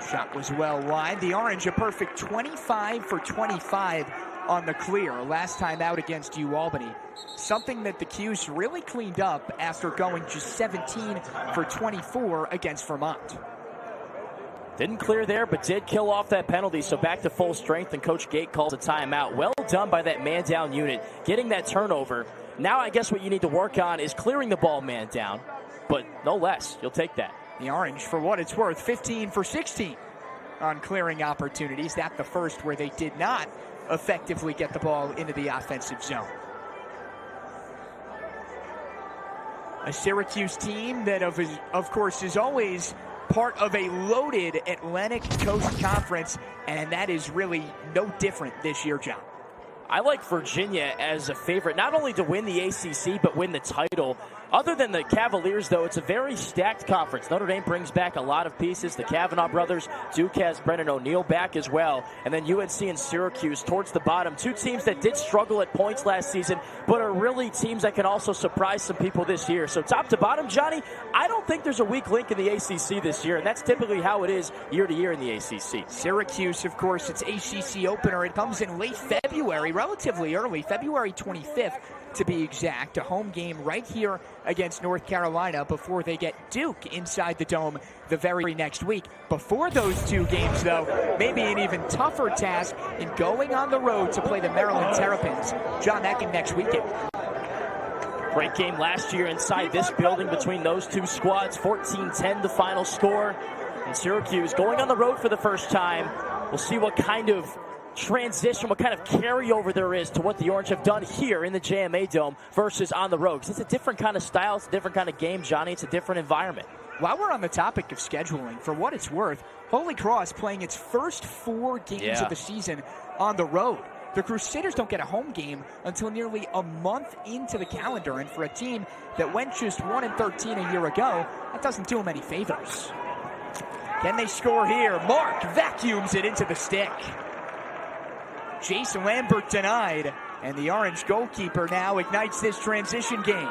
Shot was well wide. The Orange a perfect 25 for 25 on the clear. Last time out against UAlbany. Something that the Q's really cleaned up after going just 17 for 24 against Vermont. Didn't clear there, but did kill off that penalty, so back to full strength, and Coach Gate calls a timeout. Well done by that man-down unit, getting that turnover. Now I guess what you need to work on is clearing the ball man down, but no less. You'll take that. The Orange, for what it's worth, 15 for 16 on clearing opportunities. That the first where they did not effectively get the ball into the offensive zone. A Syracuse team that, of course, is always part of a loaded Atlantic Coast Conference, and that is really no different this year, John. I like Virginia as a favorite, not only to win the ACC, but win the title. Other than the Cavaliers, though, it's a very stacked conference. Notre Dame brings back a lot of pieces. The Kavanaugh brothers, Duke has Brennan O'Neill back as well. And then UNC and Syracuse towards the bottom. Two teams that did struggle at points last season, but are really teams that can also surprise some people this year. So top to bottom, Johnny, I don't think there's a weak link in the ACC this year, and that's typically how it is year to year in the ACC. Syracuse, of course, its ACC opener. It comes in late February, relatively early, February 25th. To be exact, a home game right here against North Carolina before they get Duke inside the Dome the very next week. Before those two games, though, maybe an even tougher task in going on the road to play the Maryland Terrapins. John, that game next weekend. Great game last year inside this building between those two squads. 14-10 the final score. And Syracuse going on the road for the first time. We'll see what kind of transition, what kind of carryover there is to what the Orange have done here in the JMA Dome versus on the road. 'Cause it's a different kind of style, it's a different kind of game, Johnny. It's a different environment. While we're on the topic of scheduling, for what it's worth, Holy Cross playing its first 4 games of the season on the road. the Crusaders don't get a home game until nearly a month into the calendar. And for a team that went just 1-13 a year ago, that doesn't do them any favors. Can they score here? Mark vacuums it into the stick. Jason Lambert denied. And the Orange goalkeeper now ignites this transition game.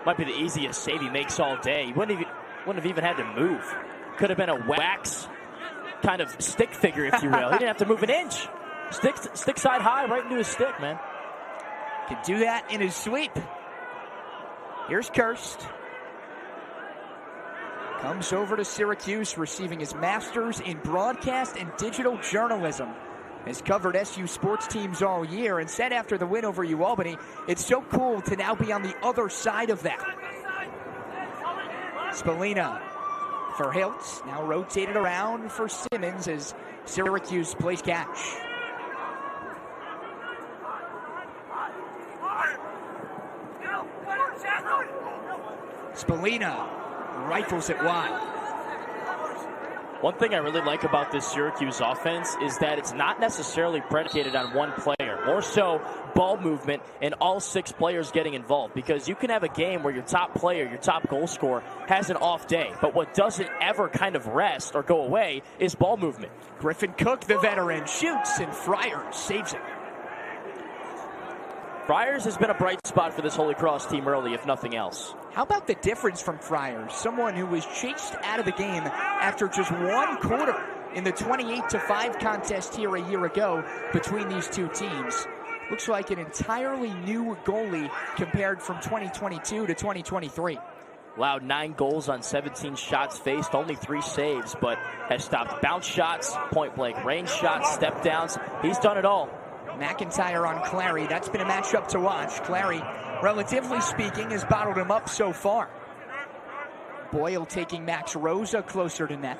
Might be the easiest save he makes all day. He wouldn't have even had to move. Could have been a wax kind of stick figure, if you will. He didn't have to move an inch. Stick side high right into his stick, man. Can do that in his sweep. Here's Kirst. Comes over to Syracuse, receiving his master's in broadcast and digital journalism. Has covered SU sports teams all year and said after the win over UAlbany, it's so cool to now be on the other side of that. Spallina for Hiltz, now rotated around for Simmons as Syracuse plays catch. Spallina rifles it wide. One thing I really like about this Syracuse offense is that it's not necessarily predicated on one player. More so ball movement and all 6 players getting involved. Because you can have a game where your top player, your top goal scorer, has an off day. But what doesn't ever kind of rest or go away is ball movement. Griffin Cook, the veteran, shoots, and Friars saves it. Friars has been a bright spot for this Holy Cross team early, if nothing else. How about the difference from Friars? Someone who was chased out of the game after just 1 quarter in the 28-5 contest here a year ago between these two teams. Looks like an entirely new goalie compared from 2022 to 2023. Allowed 9 goals on 17 shots faced, only 3 saves, but has stopped bounce shots, point-blank range shots, step downs. He's done it all. McIntyre on Clary. That's been a matchup to watch. Clary, relatively speaking, has bottled him up so far. Boyle taking Max Rosa closer to net.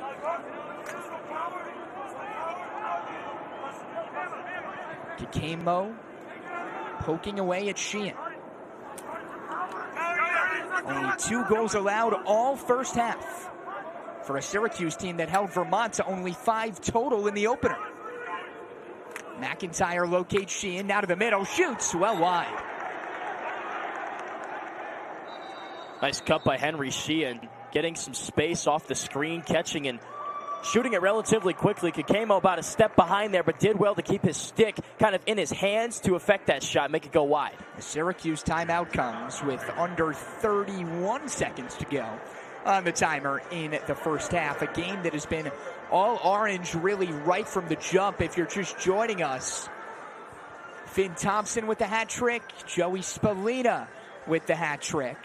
Kakemo poking away at Sheehan. Only 2 goals allowed all first half for a Syracuse team that held Vermont to only 5 total in the opener. McIntyre locates Sheehan, now to the middle, shoots well wide. Nice cut by Henry Sheehan, getting some space off the screen, catching and shooting it relatively quickly. Kakemo about a step behind there, but did well to keep his stick kind of in his hands to affect that shot, make it go wide. The Syracuse timeout comes with under 31 seconds to go on the timer in the first half. A game that has been all orange really right from the jump. If you're just joining us, Finn Thompson with the hat trick, Joey Spallina with the hat trick.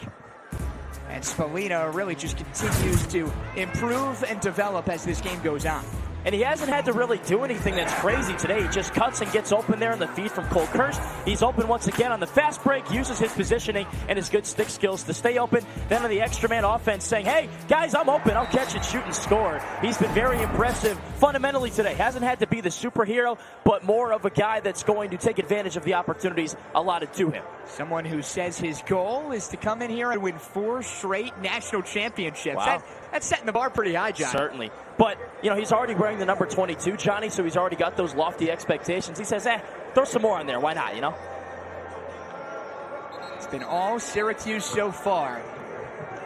And Spallina really just continues to improve and develop as this game goes on. And he hasn't had to really do anything that's crazy today. He just cuts and gets open there in the feed from Cole Kirst. He's open once again on the fast break, uses his positioning and his good stick skills to stay open. Then on the extra man offense saying, hey, guys, I'm open. I'll catch and shoot and score. He's been very impressive fundamentally today. Hasn't had to be the superhero, but more of a guy that's going to take advantage of the opportunities allotted to him. Someone who says his goal is to come in here and win 4 straight national championships. Wow. That's setting the bar pretty high, John. Certainly. But, you know, he's already wearing the number 22, Johnny, so he's already got those lofty expectations. He says, throw some more on there. Why not, you know? It's been all Syracuse so far.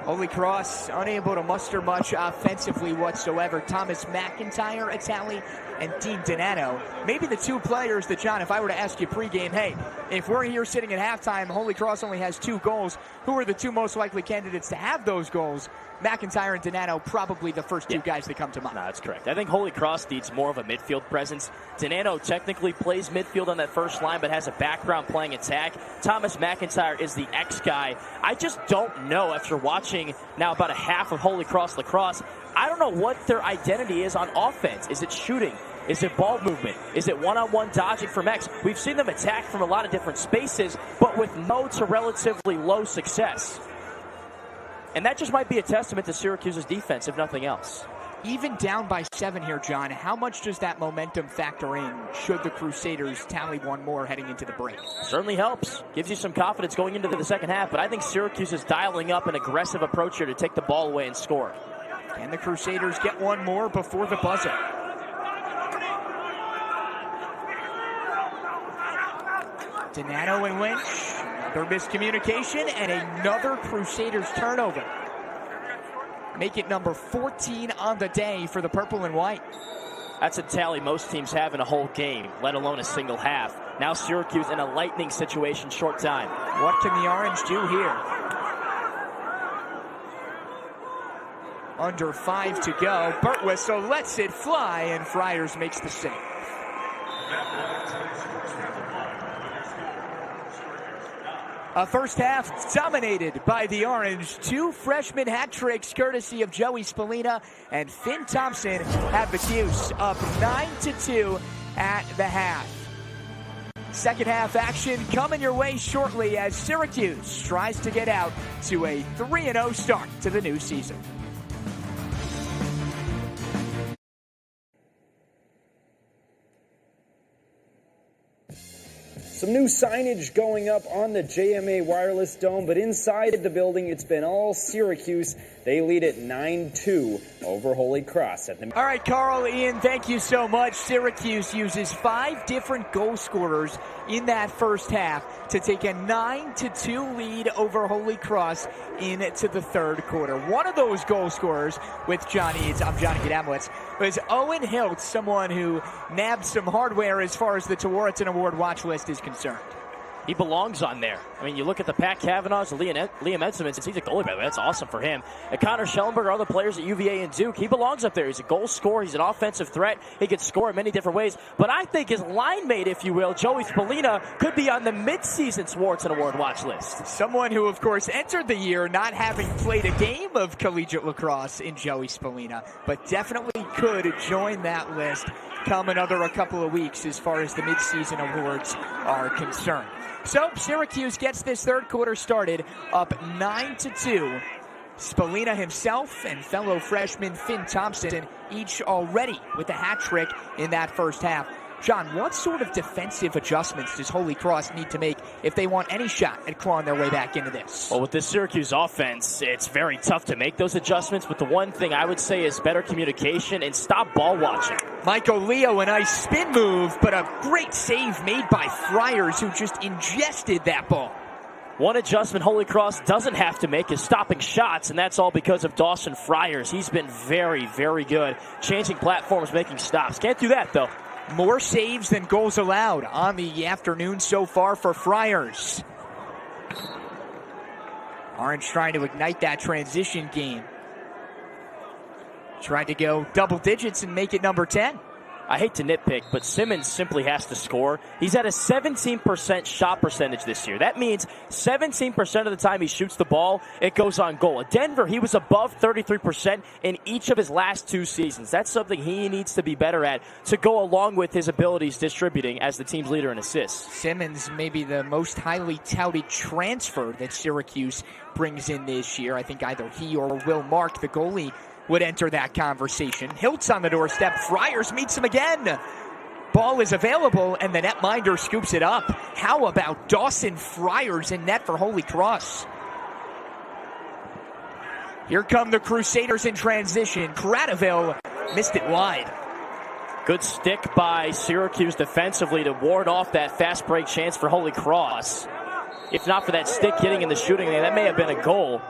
Holy Cross unable to muster much offensively whatsoever. Thomas McIntyre, Itali, and Dean Donato. Maybe the 2 players that, John, if I were to ask you pregame, hey, if we're here sitting at halftime, Holy Cross only has 2 goals, who are the 2 most likely candidates to have those goals? McIntyre and Donato, probably the first 2 guys that come to mind. No, that's correct. I think Holy Cross needs more of a midfield presence. Donato technically plays midfield on that first line, but has a background playing attack. Thomas McIntyre is the X guy. I just don't know, after watching now about a half of Holy Cross Lacrosse, I don't know what their identity is on offense. Is it shooting? Is it ball movement? Is it one-on-one dodging from X? We've seen them attack from a lot of different spaces, but with no to relatively low success. And that just might be a testament to Syracuse's defense, if nothing else. Even down by 7 here, John, how much does that momentum factor in should the Crusaders tally 1 more heading into the break? Certainly helps. Gives you some confidence going into the second half, but I think Syracuse is dialing up an aggressive approach here to take the ball away and score. Can the Crusaders get 1 more before the buzzer? Donano and Lynch, another miscommunication, and another Crusaders turnover. Make it number 14 on the day for the purple and white. That's a tally most teams have in a whole game, let alone a single half. Now Syracuse in a lightning situation, short time. What can the Orange do here? Under 5 to go. Birtwistle lets it fly, and Friars makes the save. A first half dominated by the Orange. 2 freshman hat tricks courtesy of Joey Spallina and Finn Thompson have the Cuse up 9-2 at the half. Second half action coming your way shortly as Syracuse tries to get out to a 3-0 start to the new season. Some new signage going up on the JMA Wireless Dome, but inside the building, it's been all Syracuse. They lead at 9-2 over Holy Cross. All right, Carl, Ian, thank you so much. Syracuse uses 5 different goal scorers in that first half to take a 9-2 lead over Holy Cross into the third quarter. One of those goal scorers with John Eads, I'm Johnny Gadamowitz, was Owen Hilt, someone who nabbed some hardware as far as the Tewaaraton Award watch list is concerned. He belongs on there. I mean, you look at the Pat Kavanaughs, Liam Edsemans, he's a goalie, by the way. That's awesome for him. And Connor Schellenberger, other players at UVA and Duke, he belongs up there. He's a goal scorer. He's an offensive threat. He can score in many different ways. But I think his line mate, if you will, Joey Spallina, could be on the mid-season Tewaaraton Award watch list. Someone who, of course, entered the year not having played a game of collegiate lacrosse in Joey Spallina, but definitely could join that list come a couple of weeks as far as the mid-season awards are concerned. So Syracuse gets this third quarter started up 9-2. Spallina himself and fellow freshman Finn Thompson each already with a hat trick in that first half. John, what sort of defensive adjustments does Holy Cross need to make if they want any shot at clawing their way back into this? Well, with this Syracuse offense, it's very tough to make those adjustments, but the one thing I would say is better communication and stop ball watching. Michael Leo, a nice spin move, but a great save made by Friars, who just ingested that ball. One adjustment Holy Cross doesn't have to make is stopping shots, and that's all because of Dawson Friars. He's been very, very good, changing platforms, making stops. Can't do that, though. More saves than goals allowed on the afternoon so far for Friars. Orange trying to ignite that transition game. Tried to go double digits and make it number 10. I hate to nitpick, but Simmons simply has to score. He's at a 17% shot percentage this year. That means 17% of the time he shoots the ball, it goes on goal. At Denver, he was above 33% in each of his last 2 seasons. That's something he needs to be better at to go along with his abilities distributing as the team's leader in assists. Simmons may be the most highly touted transfer that Syracuse brings in this year. I think either he or Will Mark, the goalie, would enter that conversation. Hilt's on the doorstep. Friars meets him again. Ball is available, and the netminder scoops it up. How about Dawson Friars in net for Holy Cross? Here come the Crusaders in transition. Gradaville missed it wide. Good stick by Syracuse defensively to ward off that fast break chance for Holy Cross. If not for that stick hitting in the shooting, that may have been a goal.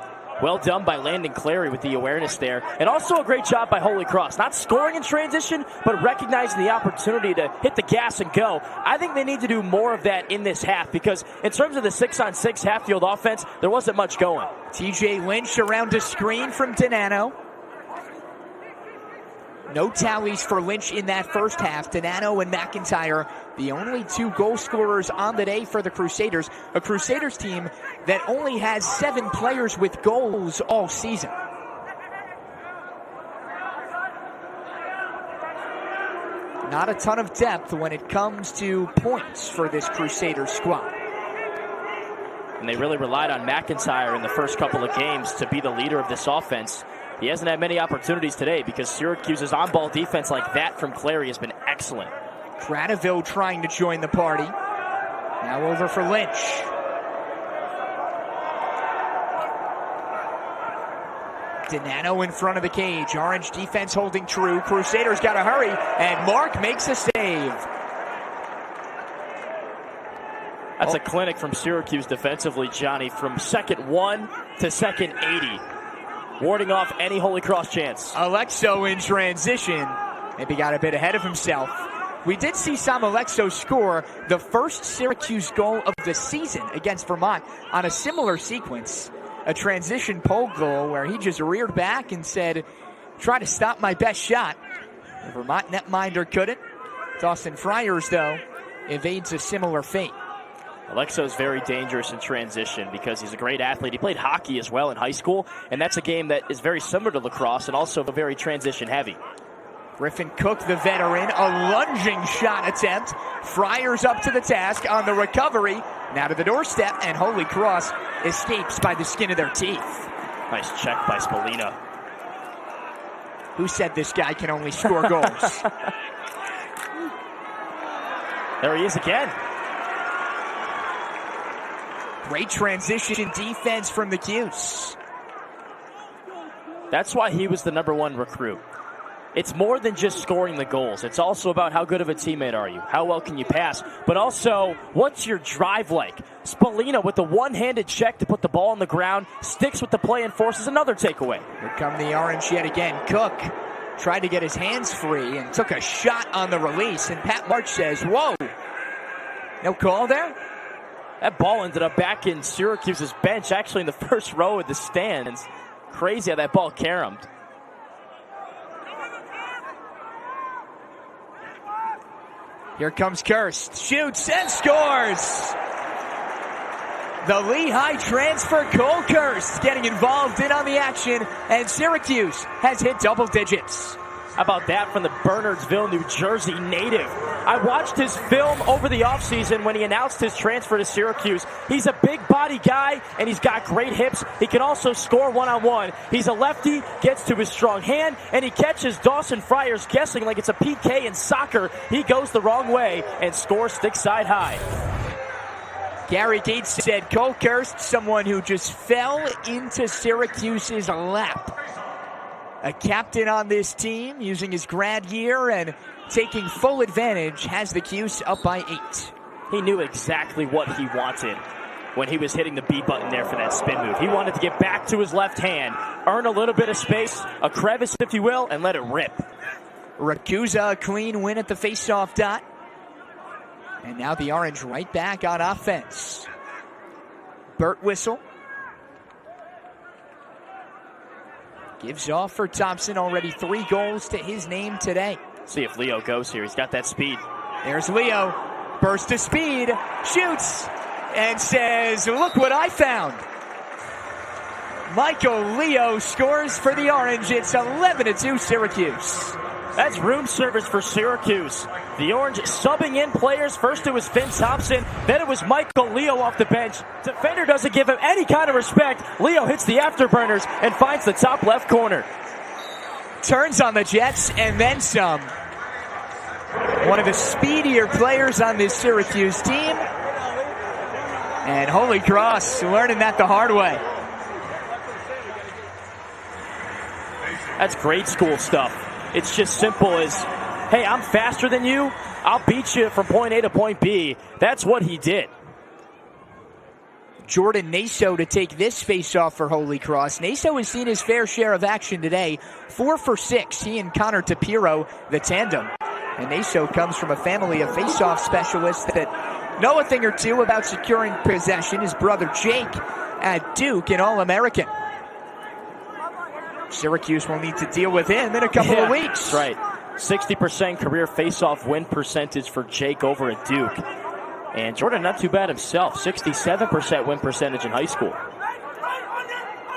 Well done by Landon Clary with the awareness there. And also a great job by Holy Cross. Not scoring in transition, but recognizing the opportunity to hit the gas and go. I think they need to do more of that in this half because in terms of the 6-on-6 half-field offense, there wasn't much going. TJ Lynch around a screen from Donano. No tallies for Lynch in that first half. Donano and McIntyre, the only 2 goal scorers on the day for the Crusaders. A Crusaders team that only has 7 players with goals all season. Not a ton of depth when it comes to points for this Crusaders squad. And they really relied on McIntyre in the first couple of games to be the leader of this offense. He hasn't had many opportunities today because Syracuse's on-ball defense like that from Clary has been excellent. Gradaville trying to join the party. Now over for Lynch. Donano in front of the cage. Orange defense holding true. Crusaders got to hurry, and Mark makes a save. That's a clinic from Syracuse defensively, Johnny, from second 1 to second 80. Warding off any Holy Cross chance. Alexo in transition. Maybe got a bit ahead of himself. We did see Sam Alexo score the first Syracuse goal of the season against Vermont on a similar sequence. A transition pole goal where he just reared back and said, try to stop my best shot. The Vermont netminder couldn't. Dawson Friars, though, evades a similar fate. Alexo's very dangerous in transition because he's a great athlete. He played hockey as well in high school, and that's a game that is very similar to lacrosse and also very transition heavy. Griffin Cook, the veteran, a lunging shot attempt. Friars up to the task on the recovery. Now to the doorstep, and Holy Cross escapes by the skin of their teeth. Nice check by Spallina. Who said this guy can only score goals? There he is again. Great transition defense from the Cuse. That's why he was the #1 recruit. It's more than just scoring the goals. It's also about how good of a teammate are you? How well can you pass? But also, what's your drive like? Spallina with the one-handed check to put the ball on the ground, sticks with the play and forces another takeaway. Here come the Orange yet again. Cook tried to get his hands free and took a shot on the release. And Pat March says, whoa, no call there? That ball ended up back in Syracuse's bench, actually in the first row of the stands. Crazy how that ball caromed. Here comes Kirst, shoots and scores! The Lehigh transfer, Cole Kirst, getting involved in on the action, and Syracuse has hit double digits. How about that from the Bernardsville, New Jersey native? I watched his film over the offseason when he announced his transfer to Syracuse. He's a big body guy, and he's got great hips. He can also score one-on-one. He's a lefty, gets to his strong hand, and he catches Dawson Friars guessing like it's a PK in soccer. He goes the wrong way and scores stick side high. Gary Gates said Cole Kirst, someone who just fell into Syracuse's lap. A captain on this team, using his grad year and taking full advantage, has the Cuse up by 8. He knew exactly what he wanted when he was hitting the B button there for that spin move. He wanted to get back to his left hand, earn a little bit of space, a crevice, if you will, and let it rip. Ragusa, a clean win at the faceoff dot. And now the Orange right back on offense. Burt Whistle gives off for Thompson, already 3 goals to his name today. See if Leo goes here. He's got that speed. There's Leo. Burst of speed. Shoots. And says, look what I found. Michael Leo scores for the Orange. It's 11-2 Syracuse. That's room service for Syracuse. The Orange subbing in players. First it was Finn Thompson, then it was Michael Leo off the bench. Defender doesn't give him any kind of respect. Leo hits the afterburners and finds the top left corner. Turns on the Jets and then some. One of the speedier players on this Syracuse team. And Holy Cross learning that the hard way. That's grade school stuff. It's just simple as, hey, I'm faster than you. I'll beat you from point A to point B. That's what he did. Jordan Naso to take this faceoff for Holy Cross. Naso has seen his fair share of action today. 4 for 6. He and Connor Tapiro, the tandem. And Naso comes from a family of faceoff specialists that know a thing or two about securing possession. His brother Jake at Duke, an All-American. Syracuse will need to deal with him in a couple of weeks. That's right. 60% career face-off win percentage for Jake over at Duke. And Jordan, not too bad himself. 67% win percentage in high school.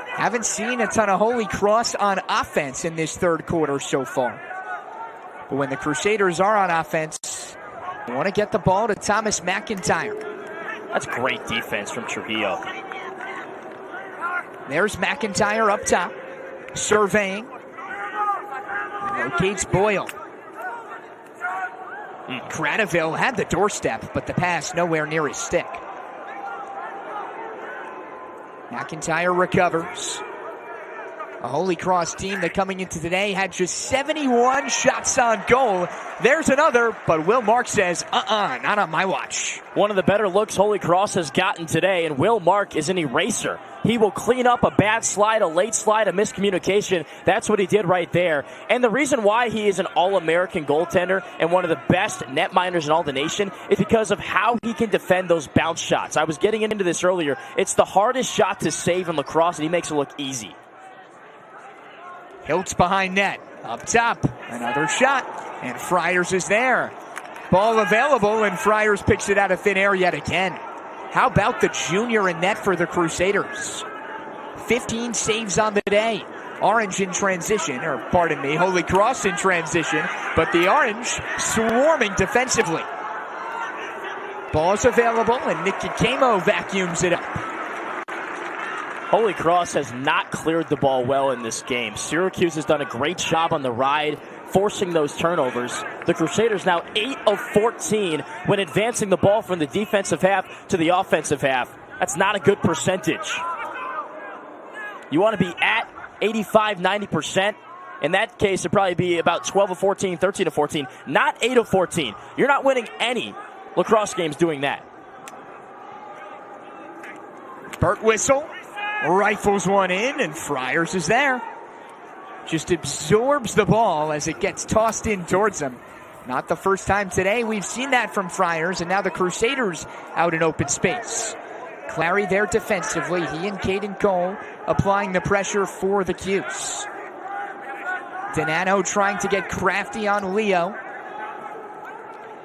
Haven't seen a ton of Holy Cross on offense in this third quarter so far. But when the Crusaders are on offense, they want to get the ball to Thomas McIntyre. That's great defense from Trujillo. There's McIntyre up top. Surveying. Locates Boyle. Cradaville had the doorstep, but the pass nowhere near his stick. McIntyre recovers. A Holy Cross team that coming into today had just 71 shots on goal. There's another, but Will Mark says, not on my watch. One of the better looks Holy Cross has gotten today, and Will Mark is an eraser. He will clean up a bad slide, a late slide, a miscommunication. That's what he did right there. And the reason why he is an All-American goaltender and one of the best netminders in all the nation is because of how he can defend those bounce shots. I was getting into this earlier. It's the hardest shot to save in lacrosse, and he makes it look easy. Hiltz behind net. Up top, another shot, and Friars is there. Ball available, and Friars picks it out of thin air yet again. How about the junior in net for the Crusaders? 15 saves on the day. Orange in transition, or pardon me, Holy Cross in transition, but the Orange swarming defensively. Ball's available, and Nick Kakemo vacuums it up. Holy Cross has not cleared the ball well in this game. Syracuse has done a great job on the ride, forcing those turnovers. The Crusaders now 8 of 14 when advancing the ball from the defensive half to the offensive half. That's not a good percentage. You want to be at 85, 90%. In that case, it'd probably be about 12 of 14, 13 of 14, not 8 of 14. You're not winning any lacrosse games doing that. Burt Whistle rifles one in, and Friars is there. Just absorbs the ball as it gets tossed in towards him. Not the first time today we've seen that from Friars, and now the Crusaders out in open space. Clary there defensively. He and Caden Cole applying the pressure for the Cuse. Donano trying to get crafty on Leo.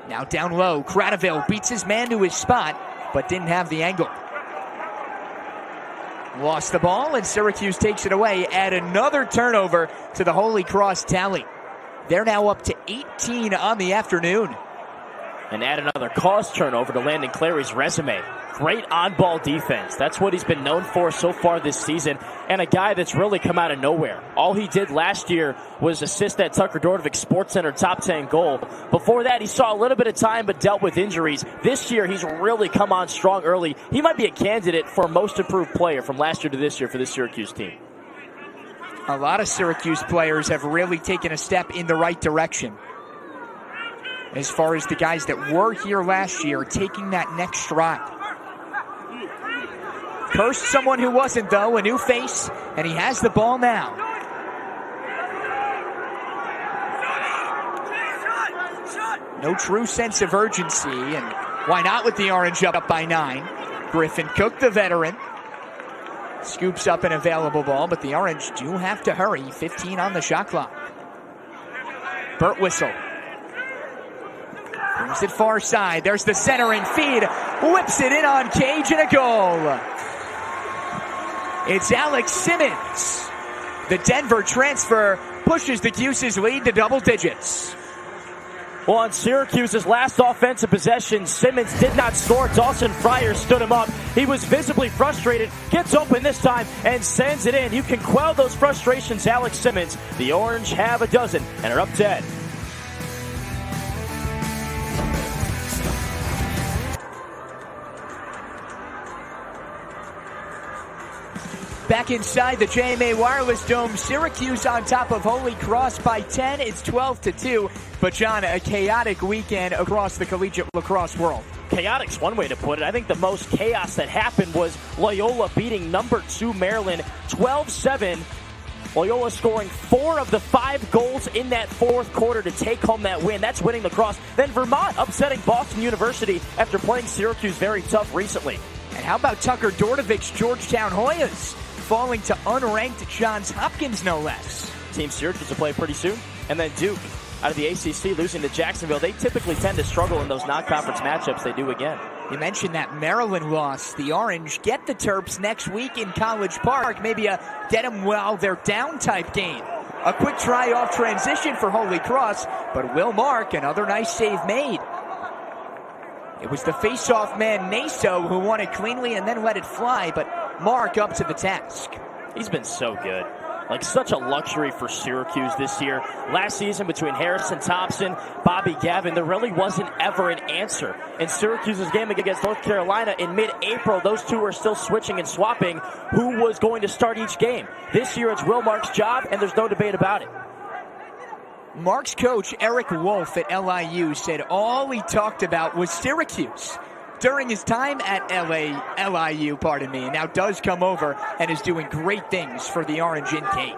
Now down low, Cradaville beats his man to his spot, but didn't have the angle. Lost the ball, and Syracuse takes it away. Add another turnover to the Holy Cross tally. They're now up to 18 on the afternoon. And add another cause turnover to Landon Clary's resume. Great on-ball defense. That's what he's been known for so far this season. And a guy that's really come out of nowhere. All he did last year was assist that Tucker Dordovic Sports Center top 10 goal. Before that, he saw a little bit of time but dealt with injuries. This year, he's really come on strong early. He might be a candidate for most improved player from last year to this year for this Syracuse team. A lot of Syracuse players have really taken a step in the right direction. As far as the guys that were here last year taking that next stride. Cursed someone who wasn't, though, a new face, and he has the ball now. No true sense of urgency, and why not with the Orange up by 9? Griffin Cook, the veteran, scoops up an available ball, but the Orange do have to hurry. 15 on the shot clock. Burt Whistle brings it far side. There's the centering feed. Whips it in on Cage, and a goal. It's Alex Simmons. The Denver transfer pushes the Cuse's lead to double digits. Well, on Syracuse's last offensive possession, Simmons did not score. Dawson Friars stood him up. He was visibly frustrated, gets open this time, and sends it in. You can quell those frustrations, Alex Simmons. The Orange have a dozen and are up 10. Back inside the JMA Wireless Dome, Syracuse on top of Holy Cross by 10. It's 12-2. But, John, a chaotic weekend across the collegiate lacrosse world. Chaotic's one way to put it. I think the most chaos that happened was Loyola beating number 2 Maryland 12-7. Loyola scoring 4 of the 5 goals in that fourth quarter to take home that win. That's winning lacrosse. Then Vermont upsetting Boston University after playing Syracuse very tough recently. And how about Tucker Dordovic's Georgetown Hoyas falling to unranked Johns Hopkins, no less? Team Syracuse will play pretty soon. And then Duke, out of the ACC, losing to Jacksonville. They typically tend to struggle in those non-conference matchups. They do again. You mentioned that Maryland loss. The Orange get the Terps next week in College Park. Maybe a get them while they're down type game. A quick try off transition for Holy Cross, but Will Mark, another nice save made. It was the face-off man, Naso, who won it cleanly and then let it fly, but Mark up to the task. He's been so good. like such a luxury for Syracuse this year. Last season between Harrison Thompson, Bobby Gavin, there really wasn't ever an answer. In Syracuse's game against North Carolina in mid-April, those two were still switching and swapping who was going to start each game. This year it's Will Mark's job, and there's no debate about it. Mark's coach, Eric Wolf at LIU, said all he talked about was Syracuse during his time at LIU, and now does come over and is doing great things for the Orange in Cage.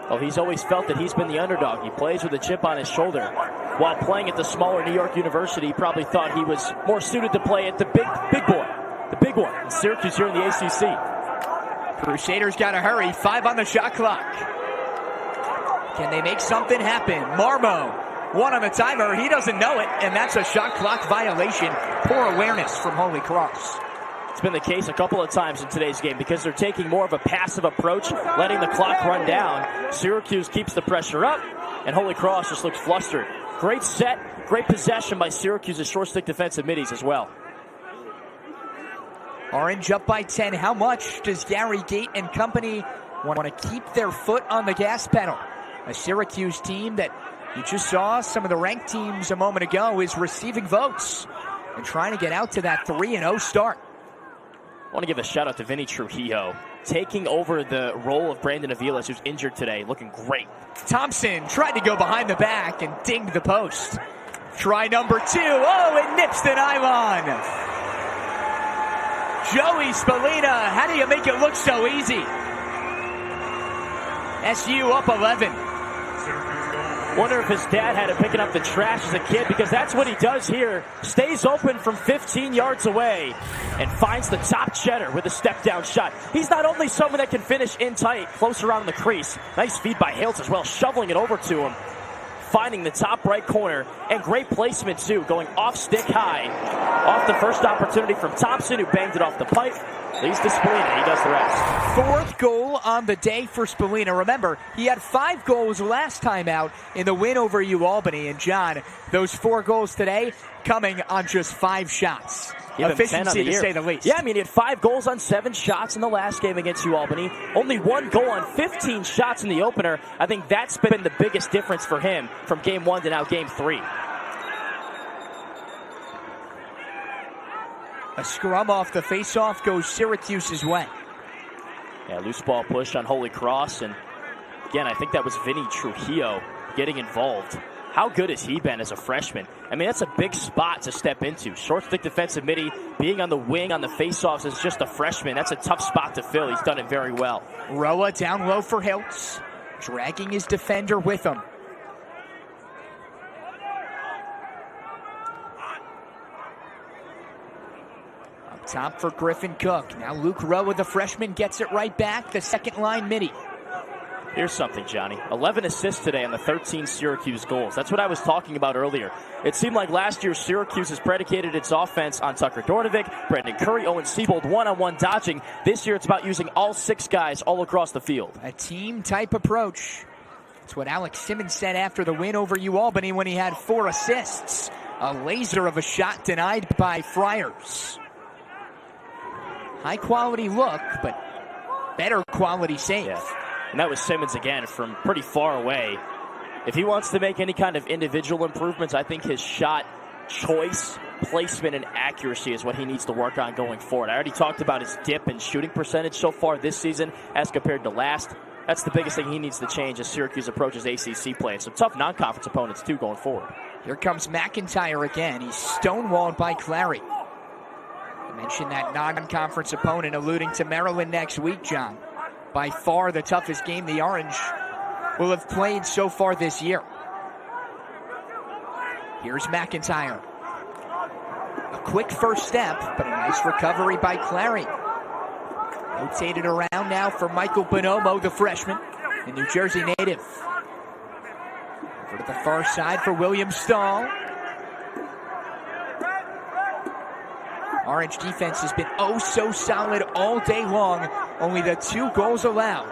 Well, he's always felt that he's been the underdog. He plays with a chip on his shoulder. While playing at the smaller New York University, he probably thought he was more suited to play at the big one, in Syracuse here in the ACC. Crusaders got to hurry. 5 on the shot clock. Can they make something happen? Marmo, 1 on the timer. He doesn't know it, and that's a shot clock violation. Poor awareness from Holy Cross. It's been the case a couple of times in today's game because they're taking more of a passive approach, letting the clock run down. Syracuse keeps the pressure up, and Holy Cross just looks flustered. Great set, great possession by Syracuse's short stick defensive middies as well. Orange up by 10. How much does Gary Gate and company want to keep their foot on the gas pedal? A Syracuse team that you just saw some of the ranked teams a moment ago is receiving votes and trying to get out to that 3-0 start. I want to give a shout out to Vinny Trujillo, taking over the role of Brandon Aviles, who's injured today, looking great. Thompson tried to go behind the back and dinged the post. Try number 2. Oh, it nips the nylon. Joey Spallina, how do you make it look so easy? SU up 11. Wonder if his dad had him picking up the trash as a kid, because that's what he does here. Stays open from 15 yards away and finds the top cheddar with a step-down shot. He's not only someone that can finish in tight, close around the crease. Nice feed by Hales as well, shoveling it over to him. Finding the top right corner, and great placement too, going off stick high. Off the first opportunity from Thompson, who banged it off the pipe. Leads to Spallina, he does the rest. 4th goal on the day for Spallina. Remember, he had 5 goals last time out in the win over UAlbany. And John, those 4 goals today coming on just 5 shots. Efficiency, to say the least. Yeah, I mean, he had 5 goals on 7 shots in the last game against UAlbany. Only 1 goal on 15 shots in the opener. I think that's been the biggest difference for him from game 1 to now game 3. A scrum off the face-off goes Syracuse's way. Yeah, loose ball push on Holy Cross. And again, I think that was Vinny Trujillo getting involved. How good has he been as a freshman? I mean, that's a big spot to step into. Short stick defensive midi, being on the wing on the face-offs as just a freshman. That's a tough spot to fill. He's done it very well. Roa down low for Hiltz, dragging his defender with him. Up top for Griffin Cook. Now Luke Roa, the freshman, gets it right back. The second line midi. Here's something, Johnny. 11 assists today on the 13 Syracuse goals. That's what I was talking about earlier. It seemed like last year Syracuse has predicated its offense on Tucker Dornovic, Brandon Curry, Owen Siebold, one-on-one dodging. This year it's about using all 6 guys all across the field. A team-type approach. That's what Alex Simmons said after the win over UAlbany when he had 4 assists. A laser of a shot denied by Friars. High-quality look, but better quality save. Yeah. And that was Simmons again from pretty far away. If he wants to make any kind of individual improvements, I think his shot choice, placement, and accuracy is what he needs to work on going forward. I already talked about his dip and shooting percentage so far this season as compared to last. That's the biggest thing he needs to change as Syracuse approaches ACC play. And some tough non-conference opponents, too, going forward. Here comes McIntyre again. He's stonewalled by Clary. I mentioned that non-conference opponent alluding to Maryland next week, John. By far the toughest game the Orange will have played so far this year. Here's McIntyre. A quick first step, but a nice recovery by Clary. Rotated around now for Michael Bonomo, the freshman, the New Jersey native. Over to the far side for William Stahl. Orange defense has been oh so solid all day long. Only the 2 goals allowed.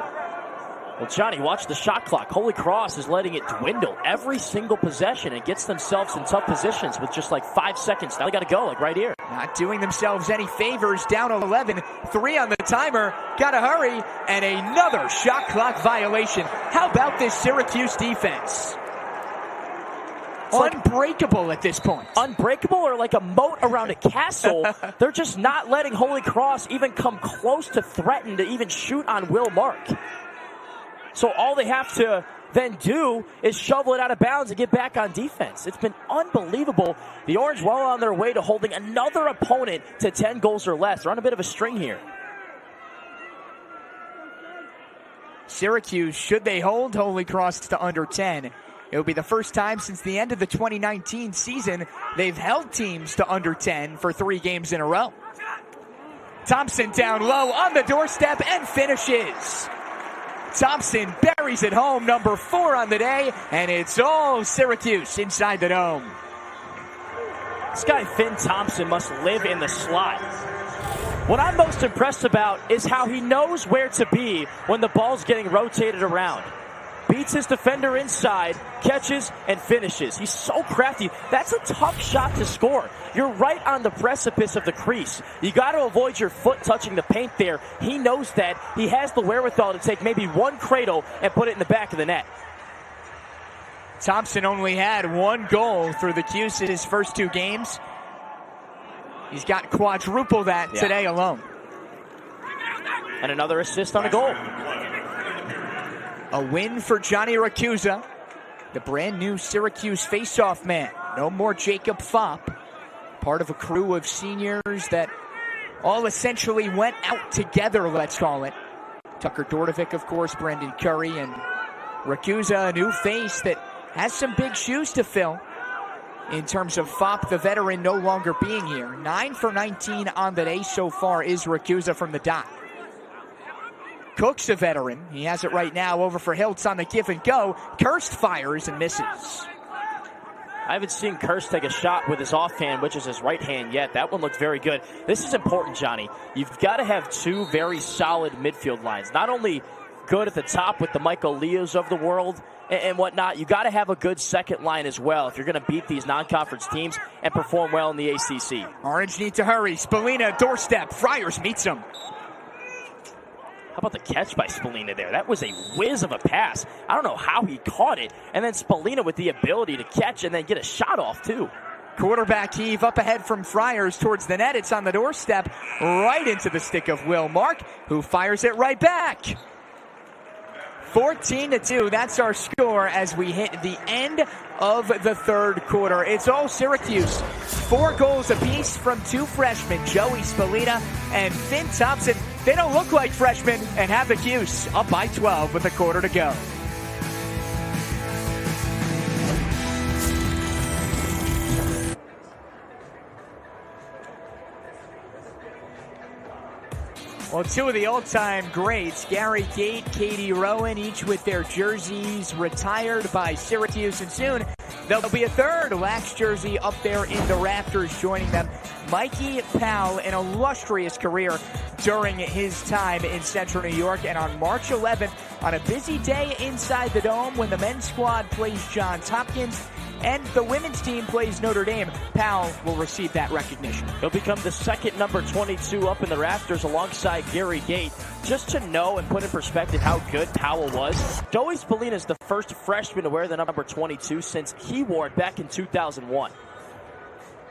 Well, Johnny, watch the shot clock. Holy Cross is letting it dwindle every single possession and gets themselves in tough positions with just like 5 seconds. Now they got to go, like right here. Not doing themselves any favors, down 11, 3 on the timer, gotta hurry, and another shot clock violation. How about this Syracuse defense? Unbreakable at this point. Unbreakable, or like a moat around a castle. They're just not letting Holy Cross even come close to threaten to even shoot on Will Mark. So all they have to then do is shovel it out of bounds and get back on defense. It's been unbelievable. The Orange well on their way to holding another opponent to 10 goals or less. They're on a bit of a string here. Syracuse, should they hold Holy Cross to under 10, it will be the first time since the end of the 2019 season they've held teams to under 10 for 3 games in a row. Thompson down low on the doorstep and finishes. Thompson buries it home, number 4 on the day, and it's all Syracuse inside the dome. This guy, Finn Thompson, must live in the slot. What I'm most impressed about is how he knows where to be when the ball's getting rotated around. Beats his defender inside, catches, and finishes. He's so crafty. That's a tough shot to score. You're right on the precipice of the crease. You got to avoid your foot touching the paint there. He knows that. He has the wherewithal to take maybe one cradle and put it in the back of the net. Thompson only had 1 goal through the Cuse in his first 2 games. He's got quadruple that today alone. And another assist on a goal. A win for Johnny Rakusa, the brand new Syracuse faceoff man. No more Jacob Fopp, part of a crew of seniors that all essentially went out together, let's call it. Tucker Dordovic, of course, Brendan Curry, and Rakusa, a new face that has some big shoes to fill in terms of Fopp, the veteran, no longer being here. 9 for 19 on the day so far is Rakusa from the dot. Cook's a veteran. He has it right now over for Hiltz on the give and go. Kirst fires and misses. I haven't seen Kirst take a shot with his offhand, which is his right hand, yet. That one looked very good. This is important, Johnny. You've got to have 2 very solid midfield lines. Not only good at the top with the Michael Leos of the world and whatnot, you got to have a good second line as well if you're going to beat these non-conference teams and perform well in the ACC. Orange need to hurry. Spallina, doorstep. Friars meets him. How about the catch by Spallina there? That was a whiz of a pass. I don't know how he caught it. And then Spallina with the ability to catch and then get a shot off, too. Quarterback heave up ahead from Friars towards the net. It's on the doorstep, right into the stick of Will Mark, who fires it right back. 14-2, that's our score as we hit the end of the third quarter. It's all Syracuse. 4 goals apiece from 2 freshmen, Joey Spallina and Finn Thompson. They don't look like freshmen and have the Cuse up by 12 with a quarter to go. Well, 2 of the all-time greats, Gary Gait, Katie Rowan, each with their jerseys retired by Syracuse, and soon there'll be a third Lax jersey up there in the rafters joining them. Mikey Powell, an illustrious career during his time in Central New York, and on March 11th, on a busy day inside the Dome when the men's squad plays Johns Hopkins and the women's team plays Notre Dame, Powell will receive that recognition. He'll become the second number 22 up in the rafters alongside Gary Gait. Just to know and put in perspective how good Powell was, Joey Spallina is the first freshman to wear the number 22 since he wore it back in 2001.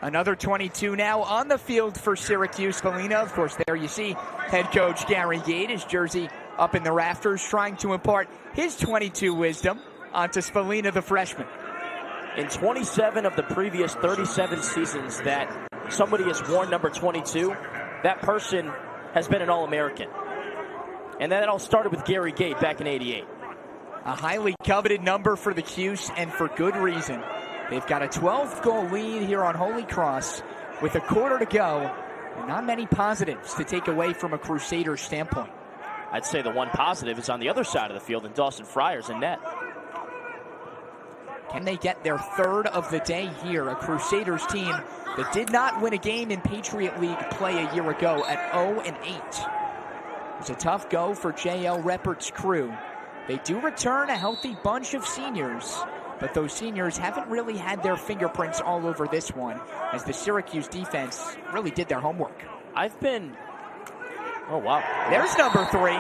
Another 22 now on the field for Syracuse. Spallina, of course, there you see head coach Gary Gait, his jersey up in the rafters, trying to impart his 22 wisdom onto Spallina, the freshman. In 27 of the previous 37 seasons that somebody has worn number 22, that person has been an All-American. And that all started with Gary Gait back in '88. A highly coveted number for the Cuse, and for good reason. They've got a 12-goal lead here on Holy Cross with a quarter to go. And not many positives to take away from a Crusader standpoint. I'd say the one positive is on the other side of the field in Dawson Friars in net. Can they get their third of the day here? A Crusaders team that did not win a game in Patriot League play a year ago at 0-8. It was a tough go for J.L. Reppert's crew. They do return a healthy bunch of seniors, but those seniors haven't really had their fingerprints all over this one, as the Syracuse defense really did their homework. Oh, wow. There's number 3,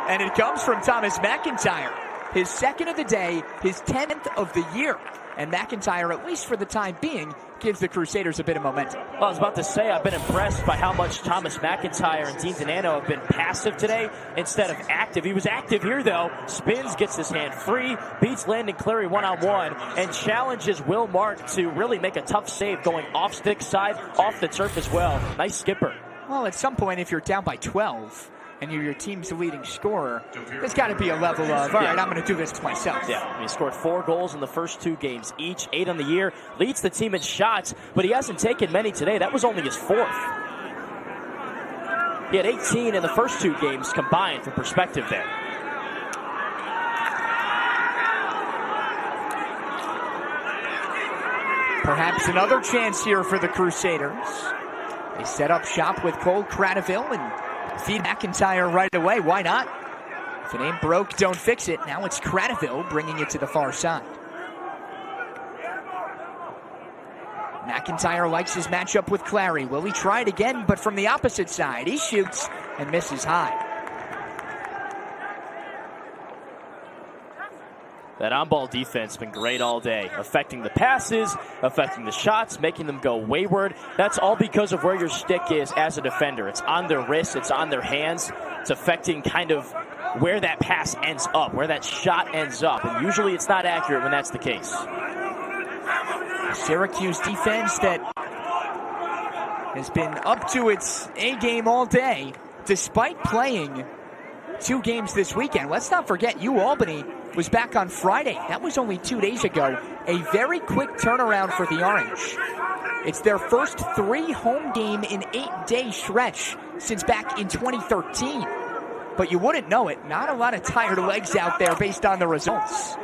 and it comes from Thomas McIntyre. His second of the day, his 10th of the year. And McIntyre, at least for the time being, gives the Crusaders a bit of momentum. Well, I was about to say, I've been impressed by how much Thomas McIntyre and Dean Donano have been passive today instead of active. He was active here, though. Spins, gets his hand free, beats Landon Clary one-on-one, and challenges Will Mark to really make a tough save going off stick side, off the turf as well. Nice skipper. Well, at some point, if you're down by 12 and you're your team's leading scorer, there's got to be a level of, all right, I'm going to do this myself. Yeah, he scored 4 goals in the first 2 games each, 8 on the year, leads the team in shots, but he hasn't taken many today. That was only his 4th. He had 18 in the first 2 games combined, for perspective there. Perhaps another chance here for the Crusaders. They set up shop with Cole Cradaville and feed McIntyre right away. Why not? If it ain't broke, don't fix it. Now it's Cradaville bringing it to the far side. McIntyre likes his matchup with Clary. Will he try it again? But from the opposite side, he shoots and misses high. That on-ball defense has been great all day, affecting the passes, affecting the shots, making them go wayward. That's all because of where your stick is as a defender. It's on their wrists, it's on their hands. It's affecting kind of where that pass ends up, where that shot ends up. And usually it's not accurate when that's the case. Syracuse defense that has been up to its A-game all day, despite playing 2 games this weekend. Let's not forget, Albany was back on Friday. That was only 2 days ago. A very quick turnaround for the Orange. It's their first 3 home game in 8-day stretch since back in 2013. But you wouldn't know it. Not a lot of tired legs out there based on the results.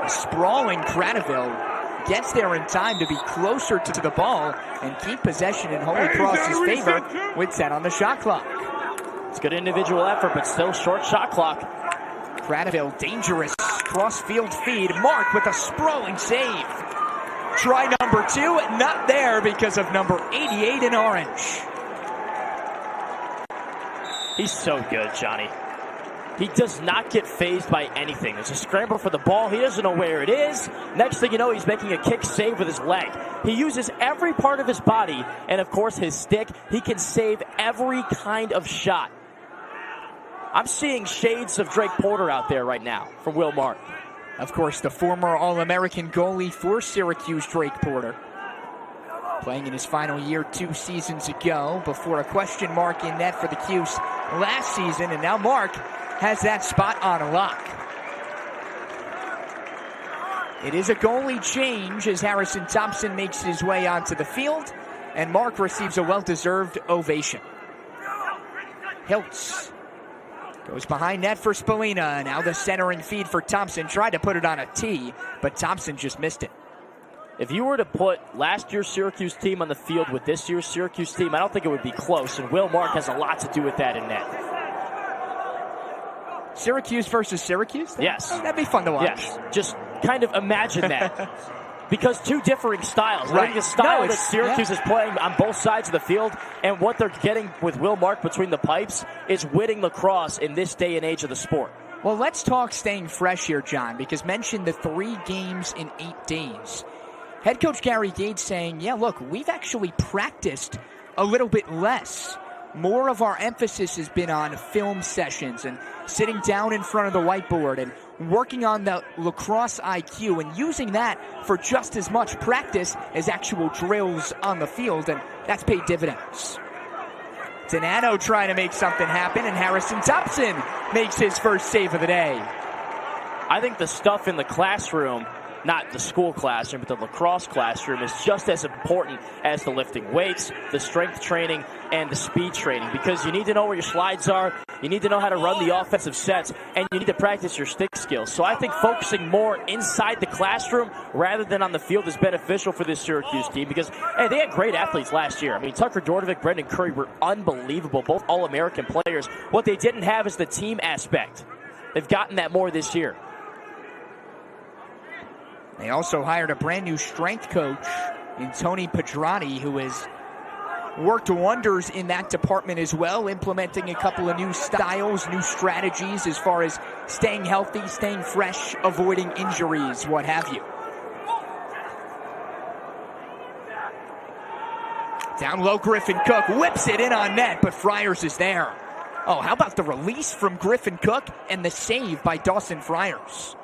A sprawling Cradaville gets there in time to be closer to the ball and keep possession in Holy Cross's favor with 10 on the shot clock. It's good individual effort, but still short shot clock. Cradaville, dangerous cross-field feed. Mark with a sprawling save. Try number 2, not there because of number 88 in orange. He's so good, Johnny. He does not get fazed by anything. There's a scramble for the ball. He doesn't know where it is. Next thing you know, he's making a kick save with his leg. He uses every part of his body, and of course his stick. He can save every kind of shot. I'm seeing shades of Drake Porter out there right now from Will Mark. Of course, the former All-American goalie for Syracuse, Drake Porter. Playing in his final year 2 seasons ago before a question mark in net for the Cuse last season, and now Mark has that spot on lock. It is a goalie change as Harrison Thompson makes his way onto the field, and Mark receives a well-deserved ovation. Hiltz goes behind net for Spallina. Now the centering feed for Thompson. Tried to put it on a tee, but Thompson just missed it. If you were to put last year's Syracuse team on the field with this year's Syracuse team, I don't think it would be close, and Will Mark has a lot to do with that in net. Syracuse versus Syracuse? Yes. That'd be fun to watch. Yes. Just kind of imagine that. Because 2 differing styles. Right. The style that Syracuse is playing on both sides of the field, and what they're getting with Will Mark between the pipes is winning lacrosse in this day and age of the sport. Well, let's talk staying fresh here, John, because mentioned the 3 games in 8 days. Head coach Gary Gates saying, yeah, look, we've actually practiced a little bit less. More of our emphasis has been on film sessions and sitting down in front of the whiteboard and working on the lacrosse IQ and using that for just as much practice as actual drills on the field, and that's paid dividends. Donano trying to make something happen, and Harrison Thompson makes his first save of the day. I think the stuff in the classroom, not the school classroom, but the lacrosse classroom, is just as important as the lifting weights, the strength training, and the speed training, because you need to know where your slides are, you need to know how to run the offensive sets, and you need to practice your stick skills. So I think focusing more inside the classroom rather than on the field is beneficial for this Syracuse team, because hey, they had great athletes last year. I mean, Tucker Dordovic, Brendan Curry were unbelievable, both All-American players. What they didn't have is the team aspect. They've gotten that more this year. They also hired a brand new strength coach in Tony Pedrani, who has worked wonders in that department as well, implementing a couple of new styles, new strategies as far as staying healthy, staying fresh, avoiding injuries, what have you. Down low, Griffin Cook whips it in on net, but Friars is there. Oh, how about the release from Griffin Cook and the save by Dawson Friars?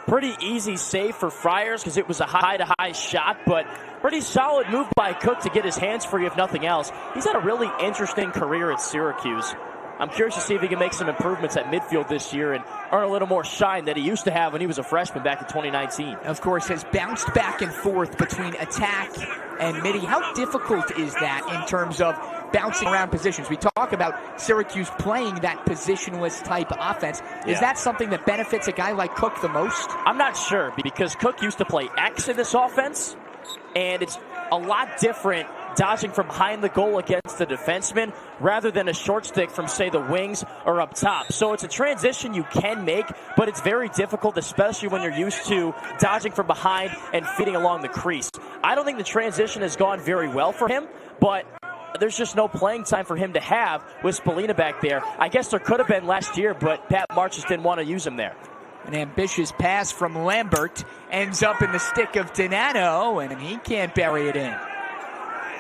Pretty easy save for Friars because it was a high-to-high shot, but pretty solid move by Cook to get his hands free, if nothing else. He's had a really interesting career at Syracuse. I'm curious to see if he can make some improvements at midfield this year and earn a little more shine that he used to have when he was a freshman back in 2019. Of course, has bounced back and forth between attack and midi. How difficult is that in terms of bouncing around positions? We talk about Syracuse playing that positionless type offense. Is that something that benefits a guy like Cook the most? I'm not sure, because Cook used to play X in this offense, and it's a lot different dodging from behind the goal against the defenseman rather than a short stick from, say, the wings or up top. So it's a transition you can make, but it's very difficult, especially when you're used to dodging from behind and feeding along the crease. I don't think the transition has gone very well for him, but there's just no playing time for him to have with Spallina back there. I guess there could have been last year, but Pat March just didn't want to use him there. An ambitious pass from Lambert ends up in the stick of Donato, and he can't bury it in.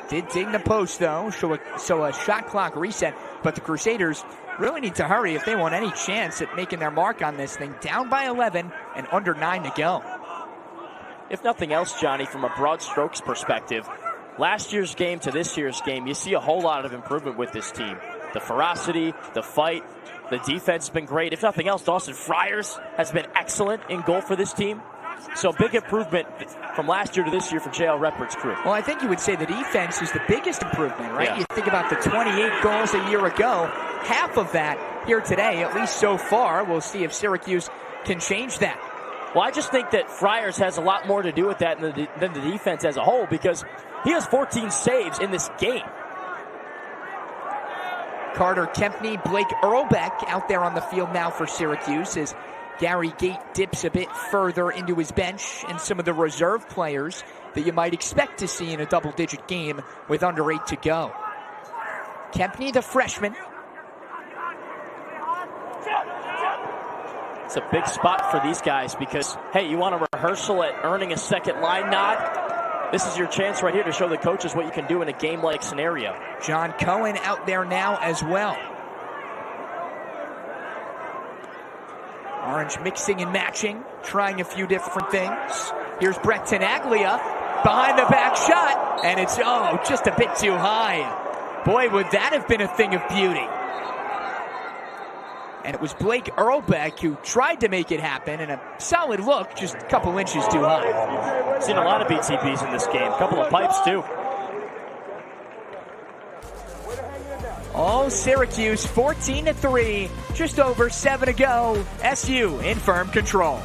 Did ding the post, though, so a shot clock reset. But the Crusaders really need to hurry if they want any chance at making their mark on this thing. Down by 11 and under 9 to go. If nothing else, Johnny, from a broad strokes perspective, last year's game to this year's game, you see a whole lot of improvement with this team. The ferocity, the fight, the defense has been great. If nothing else, Dawson Friars has been excellent in goal for this team. So big improvement from last year to this year for J.L. Redford's crew. Well, I think you would say the defense is the biggest improvement, right? Yeah. You think about the 28 goals a year ago, half of that here today, at least so far. We'll see if Syracuse can change that. Well, I just think that Friars has a lot more to do with that than the defense as a whole, because he has 14 saves in this game. Carter Kempney, Blake Earlbeck out there on the field now for Syracuse as Gary Gate dips a bit further into his bench, and some of the reserve players that you might expect to see in a double-digit game with under 8 to go. Kempney, the freshman. It's a big spot for these guys because, hey, you want a rehearsal at earning a second line nod? This is your chance right here to show the coaches what you can do in a game-like scenario. John Cohen out there now as well. Orange mixing and matching, trying a few different things. Here's Brett Tenaglia, behind the back shot, and it's, just a bit too high. Boy, would that have been a thing of beauty. And it was Blake Earlbeck who tried to make it happen, and a solid look, just a couple inches too high. Seen a lot of BTBs in this game, a couple of pipes too. All Syracuse 14-3, just over 7 to go. SU in firm control.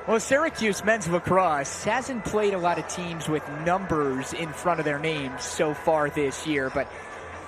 Well, Syracuse men's lacrosse hasn't played a lot of teams with numbers in front of their names so far this year, but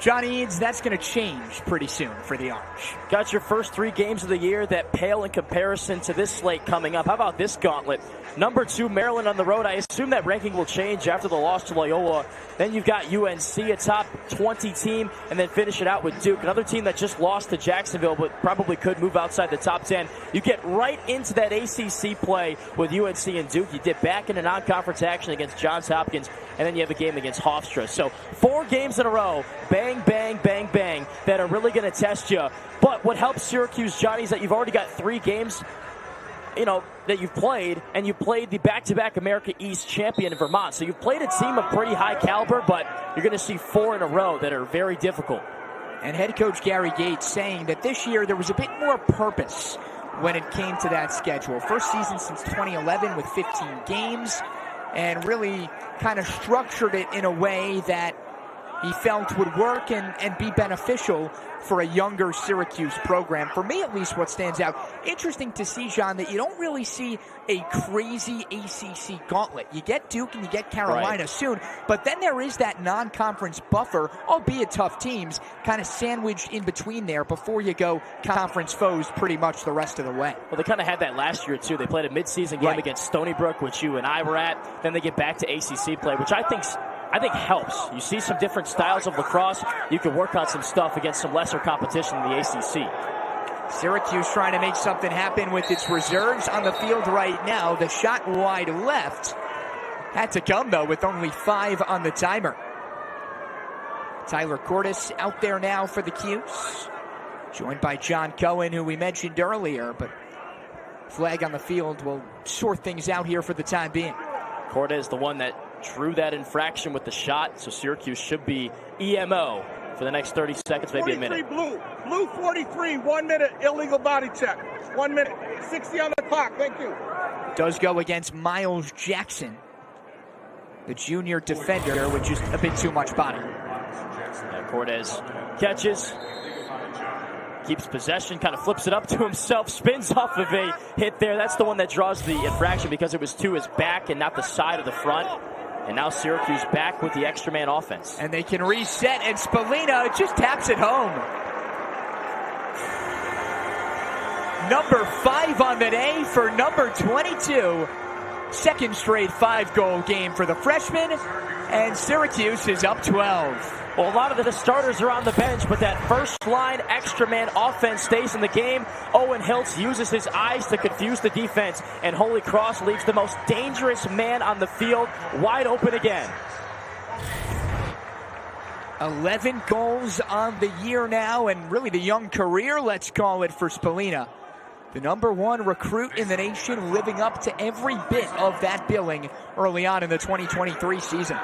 John Eads, that's going to change pretty soon for the Orange. Got your first 3 games of the year that pale in comparison to this slate coming up. How about this gauntlet? Number 2, Maryland on the road. I assume that ranking will change after the loss to Loyola. Then you've got UNC, a top 20 team, and then finish it out with Duke, another team that just lost to Jacksonville but probably could move outside the top 10. You get right into that ACC play with UNC and Duke. You dip back into non-conference action against Johns Hopkins, and then you have a game against Hofstra. So 4 games in a row, bang, bang, bang, bang, that are really going to test you. But what helps Syracuse, Johnny, is that you've already got 3 games that you've played, and you played the back-to-back America East champion in Vermont. So you've played a team of pretty high caliber, but you're going to see 4 in a row that are very difficult. And head coach Gary Gates saying that this year there was a bit more purpose when it came to that schedule. First season since 2011 with 15 games, and really kind of structured it in a way that he felt would work and be beneficial for a younger Syracuse program. For me, at least, what stands out, interesting to see, John, that you don't really see a crazy ACC gauntlet. You get Duke and you get Carolina soon, but then there is that non-conference buffer, albeit tough teams, kind of sandwiched in between there before you go conference foes pretty much the rest of the way. Well, they kind of had that last year, too. They played a midseason game against Stony Brook, which you and I were at. Then they get back to ACC play, which I think helps. You see some different styles of lacrosse. You can work on some stuff against some lesser competition in the ACC. Syracuse trying to make something happen with its reserves on the field right now. The shot wide left. Had to come, though, with only 5 on the timer. Tyler Cordes out there now for the Cuse. Joined by John Cohen, who we mentioned earlier, but flag on the field will sort things out here for the time being. Cordes, the one that drew that infraction with the shot, so Syracuse should be EMO for the next 30 seconds, maybe a minute. Blue 43, 1 minute, illegal body check. 1 minute, 60 on the clock, thank you. Does go against Miles Jackson, the junior defender, with just a bit too much body. Yeah, Cordes catches, keeps possession, kind of flips it up to himself, spins off of a hit there. That's the one that draws the infraction because it was to his back and not the side of the front. And now Syracuse back with the extra man offense. And they can reset, and Spallina just taps it home. Number 5 on the day for number 22. Second straight 5-goal game for the freshman, and Syracuse is up 12. Well, a lot of the starters are on the bench, but that first line extra man offense stays in the game. Owen Hiltz uses his eyes to confuse the defense, and Holy Cross leaves the most dangerous man on the field wide open again. 11 goals on the year now, and really the young career, let's call it, for Spallina. The number 1 recruit in the nation, living up to every bit of that billing early on in the 2023 season.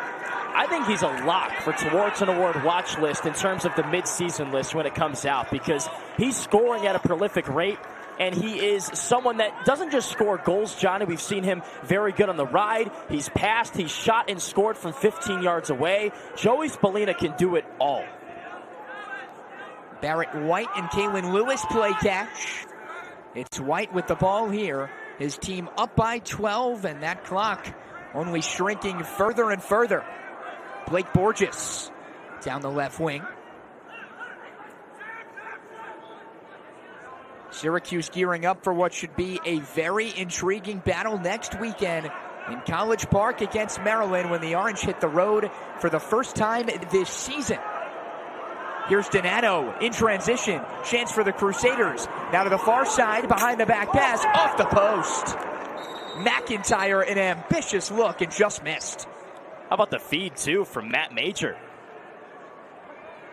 I think he's a lock for towards an award watch list in terms of the mid-season list when it comes out, because he's scoring at a prolific rate, and he is someone that doesn't just score goals, Johnny. We've seen him very good on the ride. He's passed, he's shot and scored from 15 yards away. Joey Spallina can do it all. Barrett White and Kalen Lewis play catch. It's White with the ball here. His team up by 12, and that clock only shrinking further and further. Blake Borges down the left wing. Syracuse gearing up for what should be a very intriguing battle next weekend in College Park against Maryland when the Orange hit the road for the first time this season. Here's Donato in transition. Chance for the Crusaders. Now to the far side, behind the back pass, off the post. McIntyre, an ambitious look, and just missed. How about the feed, too, from Matt Major?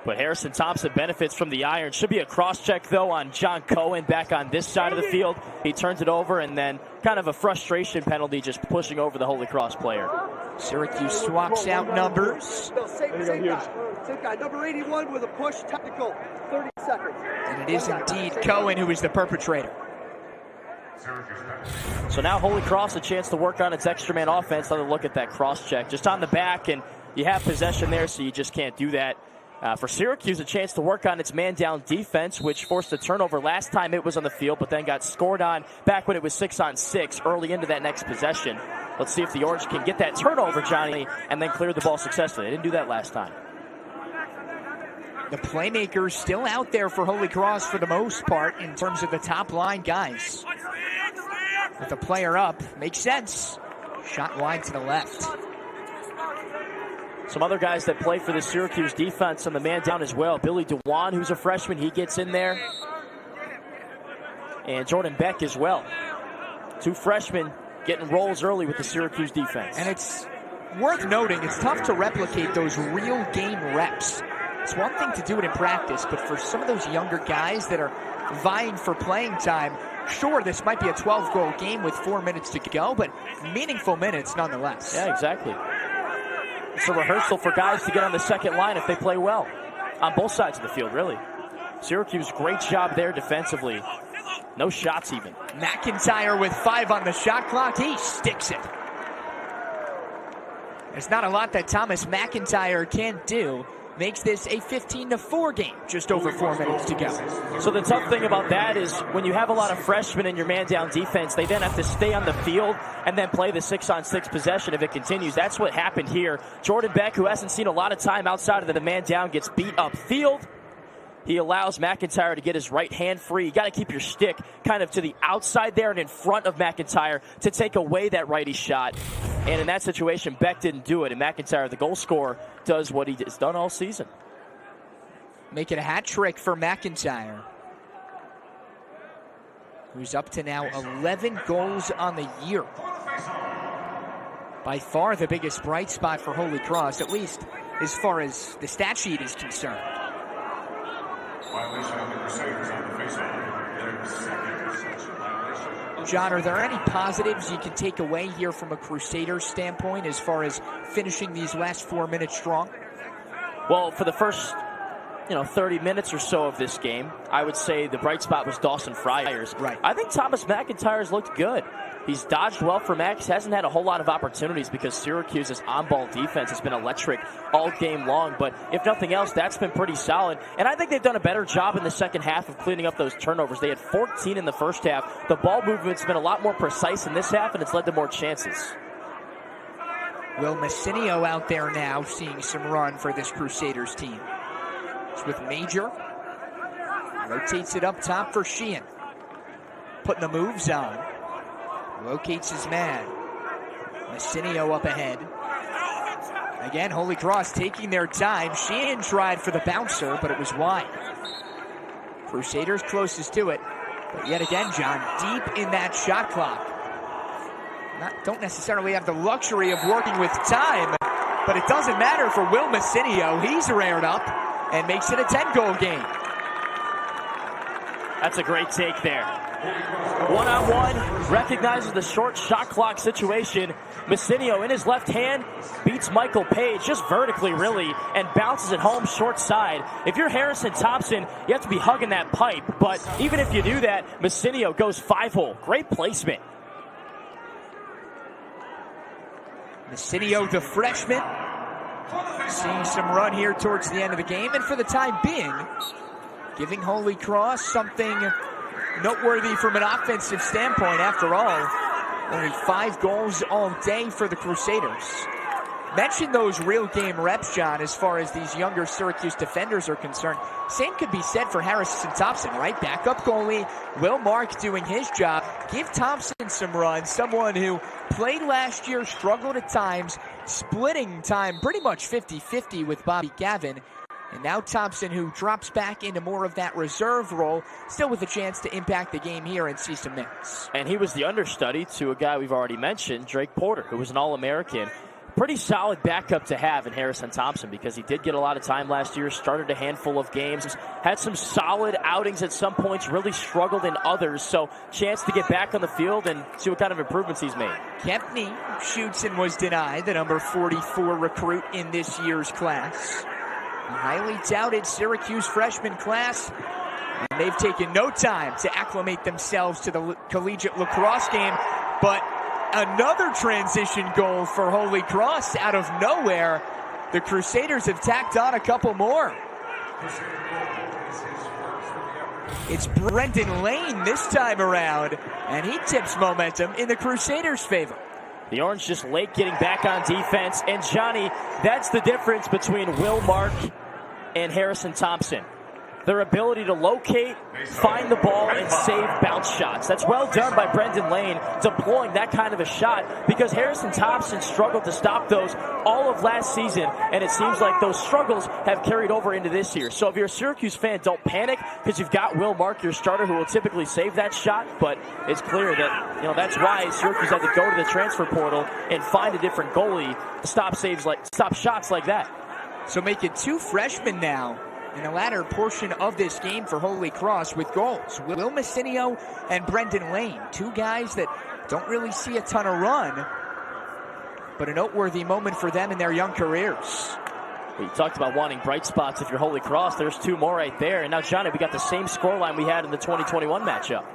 But Harrison Thompson benefits from the iron. Should be a cross-check, though, on John Cohen back on this side of the field. He turns it over, and then kind of a frustration penalty just pushing over the Holy Cross player. Syracuse swaps out numbers. Same guy, number 81 with a push, technical, 30 seconds. And it is indeed Cohen who is the perpetrator. So now Holy Cross a chance to work on its extra man offense. Another look at that cross check. Just on the back, and you have possession there, so you just can't do that. For Syracuse, a chance to work on its man-down defense, which forced a turnover last time it was on the field, but then got scored on back when it was 6-on-6 early into that next possession. Let's see if the Orange can get that turnover, Johnny, and then clear the ball successfully. They didn't do that last time. The playmakers still out there for Holy Cross for the most part in terms of the top line guys. With the player up, makes sense. Shot wide to the left. Some other guys that play for the Syracuse defense on the man down as well. Billy DeWan, who's a freshman, he gets in there. And Jordan Beck as well. 2 freshmen getting rolls early with the Syracuse defense. And it's worth noting, it's tough to replicate those real game reps. It's one thing to do it in practice, but for some of those younger guys that are vying for playing time, sure, this might be a 12-goal game with 4 minutes to go, but meaningful minutes nonetheless. Yeah, exactly. It's a rehearsal for guys to get on the second line if they play well. On both sides of the field, really. Syracuse, great job there defensively. No shots even. McIntyre with 5 on the shot clock. He sticks it. There's not a lot that Thomas McIntyre can't do. makes this a 15-4 game, just over 4 minutes to go. So the tough thing about that is when you have a lot of freshmen in your man-down defense, they then have to stay on the field and then play the 6-on-6 possession if it continues. That's what happened here. Jordan Beck, who hasn't seen a lot of time outside of the man-down, gets beat upfield. He allows McIntyre to get his right hand free. You got to keep your stick kind of to the outside there and in front of McIntyre to take away that righty shot. And in that situation, Beck didn't do it. And McIntyre, the goal scorer, does what he has done all season. Make it a hat trick for McIntyre, who's up to now 11 goals on the year. By far the biggest bright spot for Holy Cross, at least as far as the stat sheet is concerned. Violation of the Crusaders on the faceoff. Their second such violation. John, are there any positives you can take away here from a Crusaders standpoint as far as finishing these last 4 minutes strong? Well, for the first 30 minutes or so of this game, I would say the bright spot was Dawson Friars. Right. I think Thomas McIntyre's looked good. He's dodged well for Max, hasn't had a whole lot of opportunities because Syracuse's on-ball defense has been electric all game long. But if nothing else, that's been pretty solid. And I think they've done a better job in the second half of cleaning up those turnovers. They had 14 in the first half. The ball movement's been a lot more precise in this half, and it's led to more chances. Will Messinio out there now seeing some run for this Crusaders team. It's with Major. Rotates it up top for Sheehan. Putting the moves on. Locates his man. Messinio up ahead. Again, Holy Cross taking their time. Sheehan tried for the bouncer, but it was wide. Crusaders closest to it. But yet again, John, deep in that shot clock. Don't necessarily have the luxury of working with time, but it doesn't matter for Will Messinio. He's reared up and makes it a 10-goal game. That's a great take there. One-on-one, recognizes the short shot clock situation. Messinio in his left hand beats Michael Page, just vertically really, and bounces it home short side. If you're Harrison Thompson, you have to be hugging that pipe. But even if you do that, Messinio goes 5-hole. Great placement. Messinio, the freshman, seeing some run here towards the end of the game. And for the time being, giving Holy Cross something noteworthy from an offensive standpoint. After all, only 5 goals all day for the Crusaders. Mention those real game reps, John, as far as these younger Syracuse defenders are concerned. Same could be said for Harrison Thompson, right? Backup goalie, Will Mark doing his job. Give Thompson some run, someone who played last year, struggled at times, splitting time pretty much 50-50 with Bobby Gavin. And now Thompson, who drops back into more of that reserve role, still with a chance to impact the game here and see some minutes. And he was the understudy to a guy we've already mentioned, Drake Porter, who was an All-American. Pretty solid backup to have in Harrison Thompson because he did get a lot of time last year, started a handful of games, had some solid outings at some points, really struggled in others. So chance to get back on the field and see what kind of improvements he's made. Kempney shoots and was denied, the number 44 recruit in this year's class. A highly touted Syracuse freshman class, and they've taken no time to acclimate themselves to the collegiate lacrosse game. But another transition goal for Holy Cross out of nowhere. The Crusaders have tacked on a couple more. It's Brendan Lane this time around, and he tips momentum in the Crusaders' favor. The Orange just late getting back on defense. And Johnny, that's the difference between Will Mark and Harrison Thompson. Their ability to locate, find the ball, and save bounce shots. That's well done by Brendan Lane, deploying that kind of a shot, because Harrison Thompson struggled to stop those all of last season, and it seems like those struggles have carried over into this year. So if you're a Syracuse fan, don't panic, because you've got Will Mark, your starter, who will typically save that shot, but it's clear that that's why Syracuse had to go to the transfer portal and find a different goalie to stop shots like that. So make it 2 freshmen now in the latter portion of this game for Holy Cross with goals. Will Messinio and Brendan Lane, 2 guys that don't really see a ton of run, but a noteworthy moment for them in their young careers. You talked about wanting bright spots if you're Holy Cross. There's 2 more right there. And now, Johnny, we got the same scoreline we had in the 2021 matchup.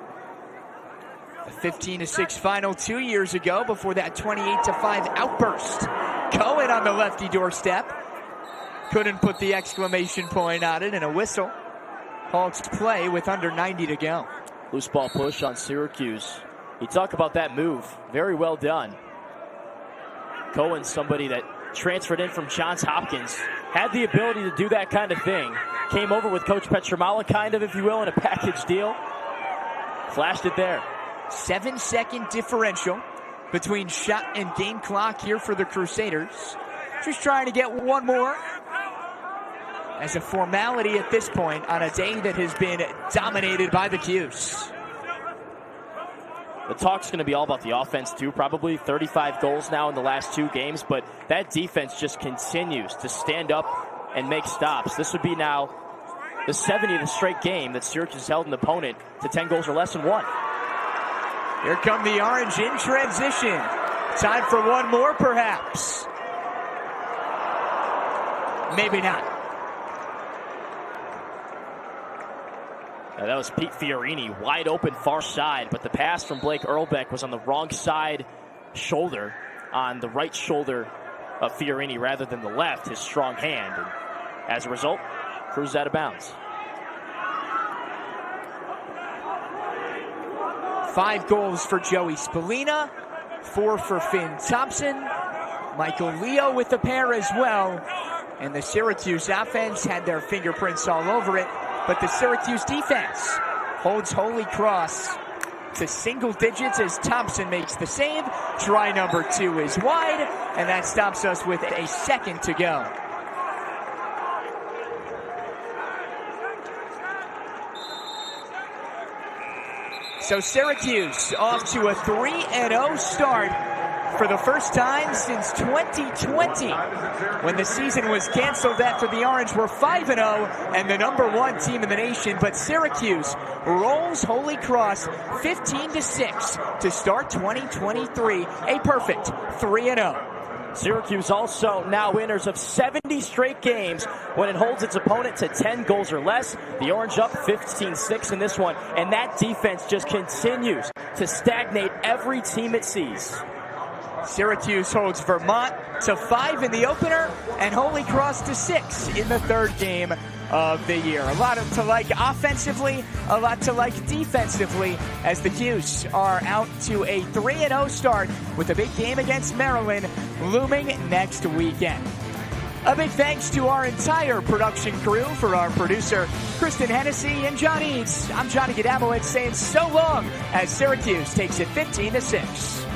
A 15-6 final 2 years ago before that 28-5 outburst. Cohen on the lefty doorstep. couldn't put the exclamation point on it, and a whistle. Hawks play with under 90 to go. Loose ball push on Syracuse. You talk about that move. Very well done. Cohen's somebody that transferred in from Johns Hopkins. Had the ability to do that kind of thing. Came over with Coach Petramala, kind of, if you will, in a package deal. Flashed it there. 7-second differential between shot and game clock here for the Crusaders. Just trying to get one more as a formality at this point on a day that has been dominated by the Cuse. The talk's going to be all about the offense, too. Probably 35 goals now in the last 2 games, but that defense just continues to stand up and make stops. This would be now the 70th straight game that Syracuse held an opponent to 10 goals or less and won. Here come the Orange in transition. Time for one more, perhaps. Maybe not. Now that was Pete Fiorini, wide open far side, but the pass from Blake Earlbeck was on the wrong side shoulder, on the right shoulder of Fiorini rather than the left, his strong hand. And as a result, cruised out of bounds. 5 goals for Joey Spallina, 4 for Finn Thompson, Michael Leo with the pair as well. And the Syracuse offense had their fingerprints all over it, but the Syracuse defense holds Holy Cross to single digits as Thompson makes the save. Try number 2 is wide, and that stops us with a second to go. So Syracuse off to a 3-0 start for the first time since 2020, when the season was canceled after the Orange were 5-0 and the #1 team in the nation. But Syracuse rolls Holy Cross 15-6 to start 2023, a perfect 3-0. Syracuse also now winners of 70 straight games when it holds its opponent to 10 goals or less. The Orange up 15-6 in this one, and that defense just continues to stagnate every team it sees. Syracuse holds Vermont to 5 in the opener and Holy Cross to 6 in the 3rd game of the year. A lot to like offensively, a lot to like defensively, as the Cuse are out to a 3-0 start with a big game against Maryland looming next weekend. A big thanks to our entire production crew, for our producer, Kristen Hennessy and John Eads. I'm Johnny Gadamowitz saying so long as Syracuse takes it 15-6.